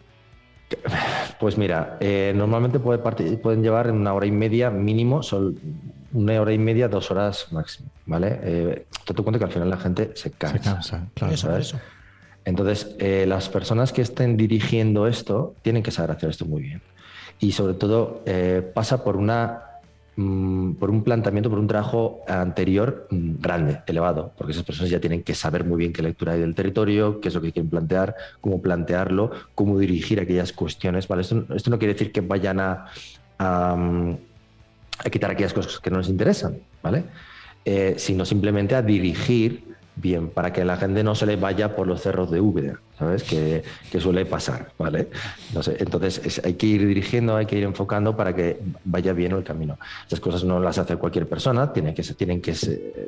Pues mira, normalmente pueden llevar en 1 hora y media mínimo, son 1 hora y media, 2 horas máximo, ¿vale? Te cuenta que al final la gente se cansa. Se cansa, claro. Por eso. Entonces, las personas que estén dirigiendo esto tienen que saber hacer esto muy bien. Y sobre todo pasa por un planteamiento, por un trabajo anterior grande, elevado, porque esas personas ya tienen que saber muy bien qué lectura hay del territorio, qué es lo que quieren plantear, cómo plantearlo, cómo dirigir aquellas cuestiones, ¿vale? Esto no quiere decir que vayan a quitar aquellas cosas que no les interesan, ¿vale? Sino simplemente a dirigir bien, para que la gente no se le vaya por los cerros de Úbeda, ¿sabes? Que suele pasar, ¿vale? No sé, entonces hay que ir dirigiendo, hay que ir enfocando para que vaya bien el camino. Estas cosas no las hace cualquier persona, tienen que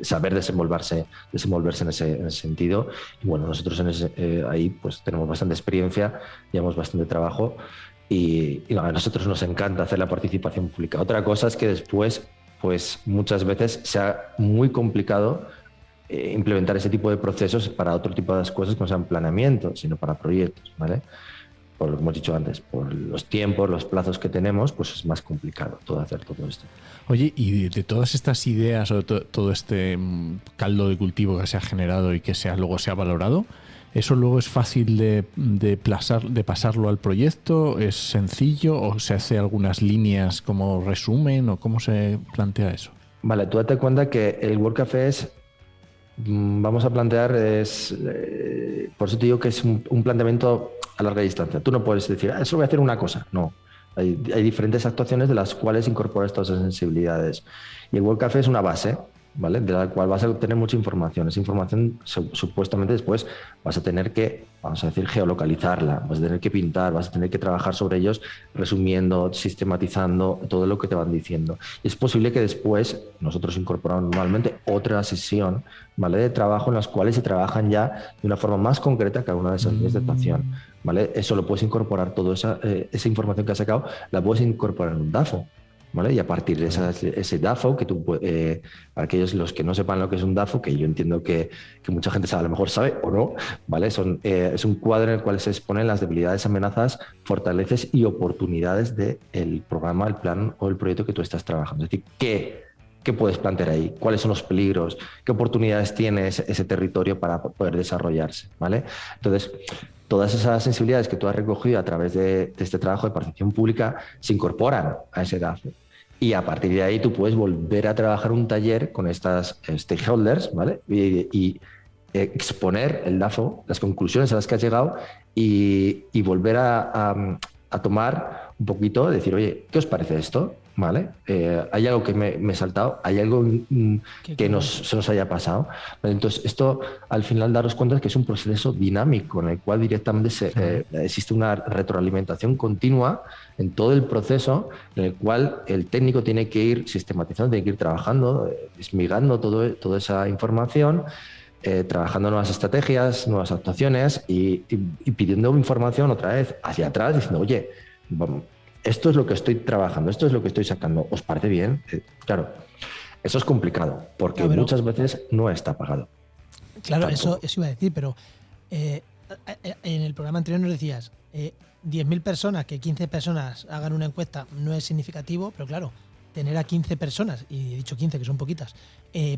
saber desenvolverse en ese sentido. Y bueno, nosotros ahí pues tenemos bastante experiencia, llevamos bastante trabajo y a nosotros nos encanta hacer la participación pública. Otra cosa es que después, pues muchas veces sea muy complicado implementar ese tipo de procesos para otro tipo de cosas que no sean planeamiento, sino para proyectos, ¿vale? Por lo que hemos dicho antes, por los tiempos, los plazos que tenemos, pues es más complicado hacer todo esto. Oye, y de todas estas ideas o todo este caldo de cultivo que se ha generado y que luego se ha valorado, ¿eso luego es fácil de pasarlo al proyecto? ¿Es sencillo o se hace algunas líneas como resumen o cómo se plantea eso? Vale, tú date cuenta que el World Café vamos a plantear, por eso te digo que es un planteamiento a larga distancia. Tú no puedes decir, eso voy a hacer una cosa. No, hay diferentes actuaciones de las cuales incorporas todas esas sensibilidades. Y el World Café es una base, ¿vale? De la cual vas a obtener mucha información. Esa información supuestamente después vas a tener que, vamos a decir, geolocalizarla, vas a tener que pintar, vas a tener que trabajar sobre ellos, resumiendo, sistematizando todo lo que te van diciendo. Y es posible que después nosotros incorporamos normalmente otra sesión, ¿vale? De trabajo en las cuales se trabajan ya de una forma más concreta cada una de esas líneas de actuación, ¿vale? Eso lo puedes incorporar, toda esa información que has sacado, la puedes incorporar en un DAFO. ¿Vale? Y a partir de ese DAFO, que para aquellos los que no sepan lo que es un DAFO, que yo entiendo que mucha gente a lo mejor sabe o no, ¿vale? Es un cuadro en el cual se exponen las debilidades, amenazas, fortalezas y oportunidades del programa, el plan o el proyecto que tú estás trabajando. Es decir, ¿qué puedes plantear ahí? ¿Cuáles son los peligros? ¿Qué oportunidades tiene ese territorio para poder desarrollarse? ¿Vale? Entonces, todas esas sensibilidades que tú has recogido a través de este trabajo de participación pública se incorporan a ese DAFO. Y a partir de ahí tú puedes volver a trabajar un taller con estas stakeholders, ¿vale? Y exponer el DAFO, las conclusiones a las que has llegado y volver a tomar un poquito, decir, oye, ¿qué os parece esto? ¿Vale? ¿Hay algo que me he saltado? ¿Hay algo que se nos haya pasado? Entonces, esto al final daros cuenta de que es un proceso dinámico en el cual directamente existe una retroalimentación continua en todo el proceso, en el cual el técnico tiene que ir sistematizando, tiene que ir trabajando, desmigando toda esa información, trabajando nuevas estrategias, nuevas actuaciones y pidiendo información otra vez hacia atrás, diciendo, oye, vamos, esto es lo que estoy trabajando, esto es lo que estoy sacando, ¿os parece bien? Claro, eso es complicado, porque muchas veces no está pagado. Claro, eso iba a decir, pero En el programa anterior nos decías, 10.000 personas, que 15 personas hagan una encuesta no es significativo, pero claro, tener a 15 personas, y he dicho 15 que son poquitas,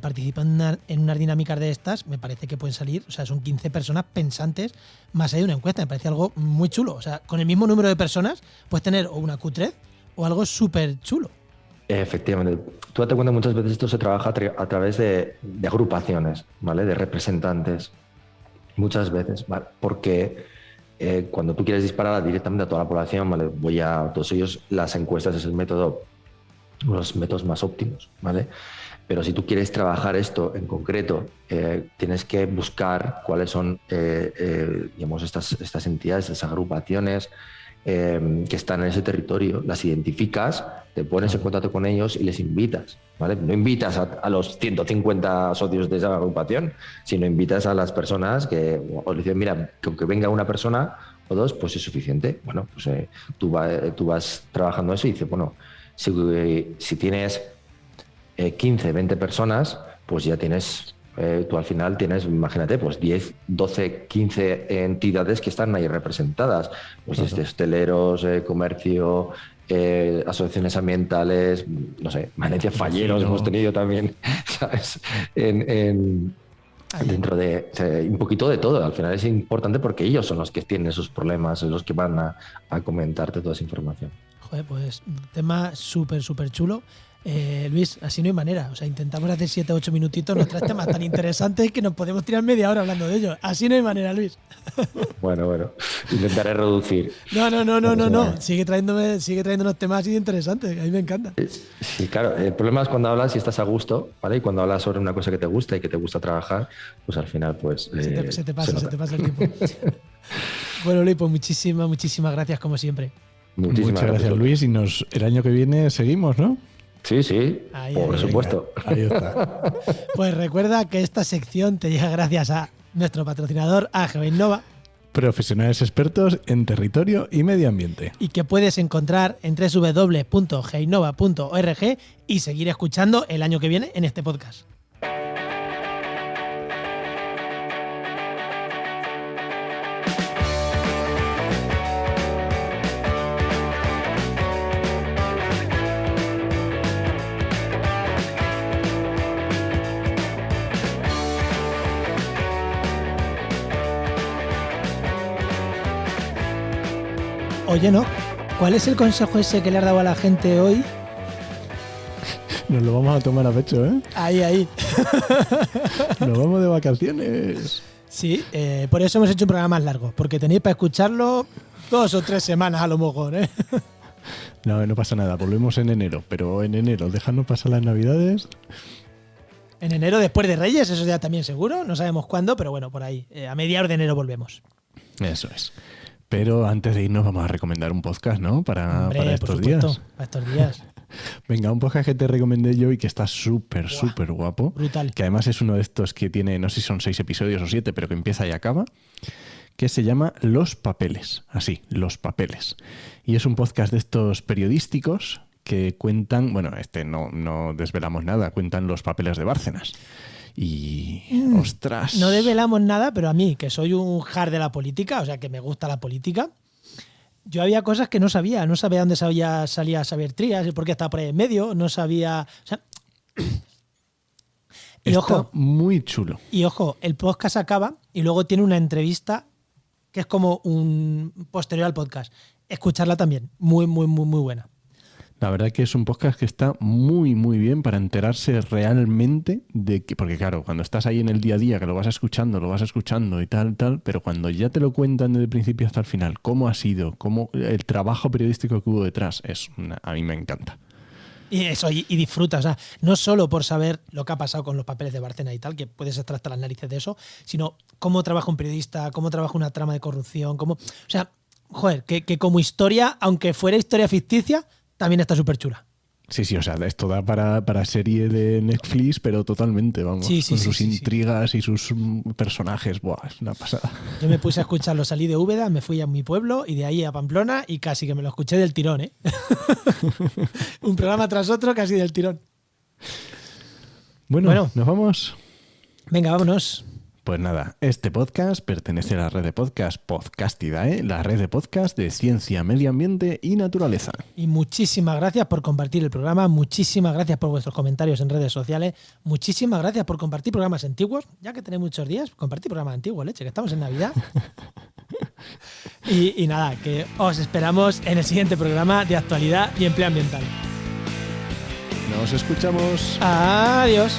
participando en unas dinámicas de estas, me parece que pueden salir, o sea, son 15 personas pensantes más allá de una encuesta, me parece algo muy chulo. O sea, con el mismo número de personas puedes tener o una Q3 o algo súper chulo. Efectivamente. Tú date cuenta, muchas veces esto se trabaja a través de agrupaciones, ¿vale? De representantes. Muchas veces, ¿vale? Porque cuando tú quieres disparar directamente a toda la población, ¿vale? Voy a todos ellos, las encuestas es el método, uno de los métodos más óptimos, ¿vale? Pero si tú quieres trabajar esto en concreto, tienes que buscar cuáles son, digamos, estas entidades, estas agrupaciones que están en ese territorio, las identificas, te pones en contacto con ellos y les invitas, ¿vale? No invitas a los 150 socios de esa agrupación, sino invitas a las personas que, o le dicen, mira, que aunque venga una persona o dos, pues es suficiente. Bueno, pues tú vas trabajando eso y dices, bueno, si tienes 15, 20 personas, pues ya tienes, tú al final tienes, imagínate, pues 10, 12, 15 entidades que están ahí representadas, pues desde hosteleros, comercio, asociaciones ambientales, no sé, Valencia Falleros hemos tenido también, ¿sabes? Dentro de un poquito de todo. Al final es importante porque ellos son los que tienen esos problemas, los que van a comentarte toda esa información. Joder, pues tema súper, súper chulo. Luis, así no hay manera. O sea, intentamos hacer 7 o 8 minutitos, nos traes temas tan interesantes que nos podemos tirar media hora hablando de ellos. Así no hay manera, Luis. Bueno, intentaré reducir. No. Sigue trayéndonos temas así interesantes. A mí me encanta. Sí, claro. El problema es cuando hablas y estás a gusto, ¿vale? Y cuando hablas sobre una cosa que te gusta y que te gusta trabajar, pues al final, pues. Se te pasa el tiempo. Bueno, Luis, pues muchísimas gracias, como siempre. Muchas gracias, Luis. Y el año que viene seguimos, ¿no? Sí, por supuesto. Ahí está. Pues recuerda que esta sección te llega gracias a nuestro patrocinador, a GeoInnova. Profesionales expertos en territorio y medio ambiente. Y que puedes encontrar en www.geinnova.org y seguir escuchando el año que viene en este podcast. Oye, ¿no? ¿Cuál es el consejo ese que le has dado a la gente hoy? Nos lo vamos a tomar a pecho, ¿eh? Ahí. Nos vamos de vacaciones. Sí, por eso hemos hecho un programa más largo, porque tenéis para escucharlo 2 o 3 semanas a lo mejor, ¿eh? No pasa nada, volvemos en enero, pero en enero, dejadnos pasar las navidades. En enero, después de Reyes, eso ya también seguro, no sabemos cuándo, pero bueno, por ahí, a mediados de enero volvemos. Eso es. Pero antes de irnos vamos a recomendar un podcast, ¿no? Para estos días. Para estos días. Venga, un podcast que te recomendé yo y que está súper guapo. Brutal. Que además es uno de estos que tiene, no sé si son 6 episodios o 7, pero que empieza y acaba. Que se llama Los Papeles. Así, Los Papeles. Y es un podcast de estos periodísticos que cuentan, bueno, no desvelamos nada, cuentan los papeles de Bárcenas. Y, ostras. No desvelamos nada, pero a mí, que soy un hard de la política, o sea, que me gusta la política, yo había cosas que no sabía. No sabía dónde salía Xavier Trías y por qué estaba por ahí en medio. No sabía... O sea, y está ojo, muy chulo. Y ojo, el podcast acaba y luego tiene una entrevista que es como un posterior al podcast. Escucharla también. Muy buena. La verdad que es un podcast que está muy bien para enterarse realmente de que, porque claro, cuando estás ahí en el día a día, que lo vas escuchando y tal, pero cuando ya te lo cuentan desde el principio hasta el final, cómo ha sido, cómo el trabajo periodístico que hubo detrás, a mí me encanta. Y eso, y disfruta, o sea, no solo por saber lo que ha pasado con los papeles de Bárcenas y tal, que puedes extractar las narices de eso, sino cómo trabaja un periodista, cómo trabaja una trama de corrupción, o sea, joder, que como historia, aunque fuera historia ficticia, también está súper chula. Sí, o sea, esto da para serie de Netflix, pero totalmente, vamos, con sus intrigas y sus personajes, buah, es una pasada. Yo me puse a escucharlo, salí de Úbeda, me fui a mi pueblo y de ahí a Pamplona y casi que me lo escuché del tirón, ¿eh? Un programa tras otro, casi del tirón. Bueno, ¿nos vamos? Venga, vámonos. Pues nada, este podcast pertenece a la red de podcast Podcastidae, la red de podcast de ciencia, medio ambiente y naturaleza. Y muchísimas gracias por compartir el programa, muchísimas gracias por vuestros comentarios en redes sociales, muchísimas gracias por compartir programas antiguos, ya que tenéis muchos días, compartir programas antiguos, leche, que estamos en Navidad. Y nada, que os esperamos en el siguiente programa de actualidad y empleo ambiental. Nos escuchamos. Adiós.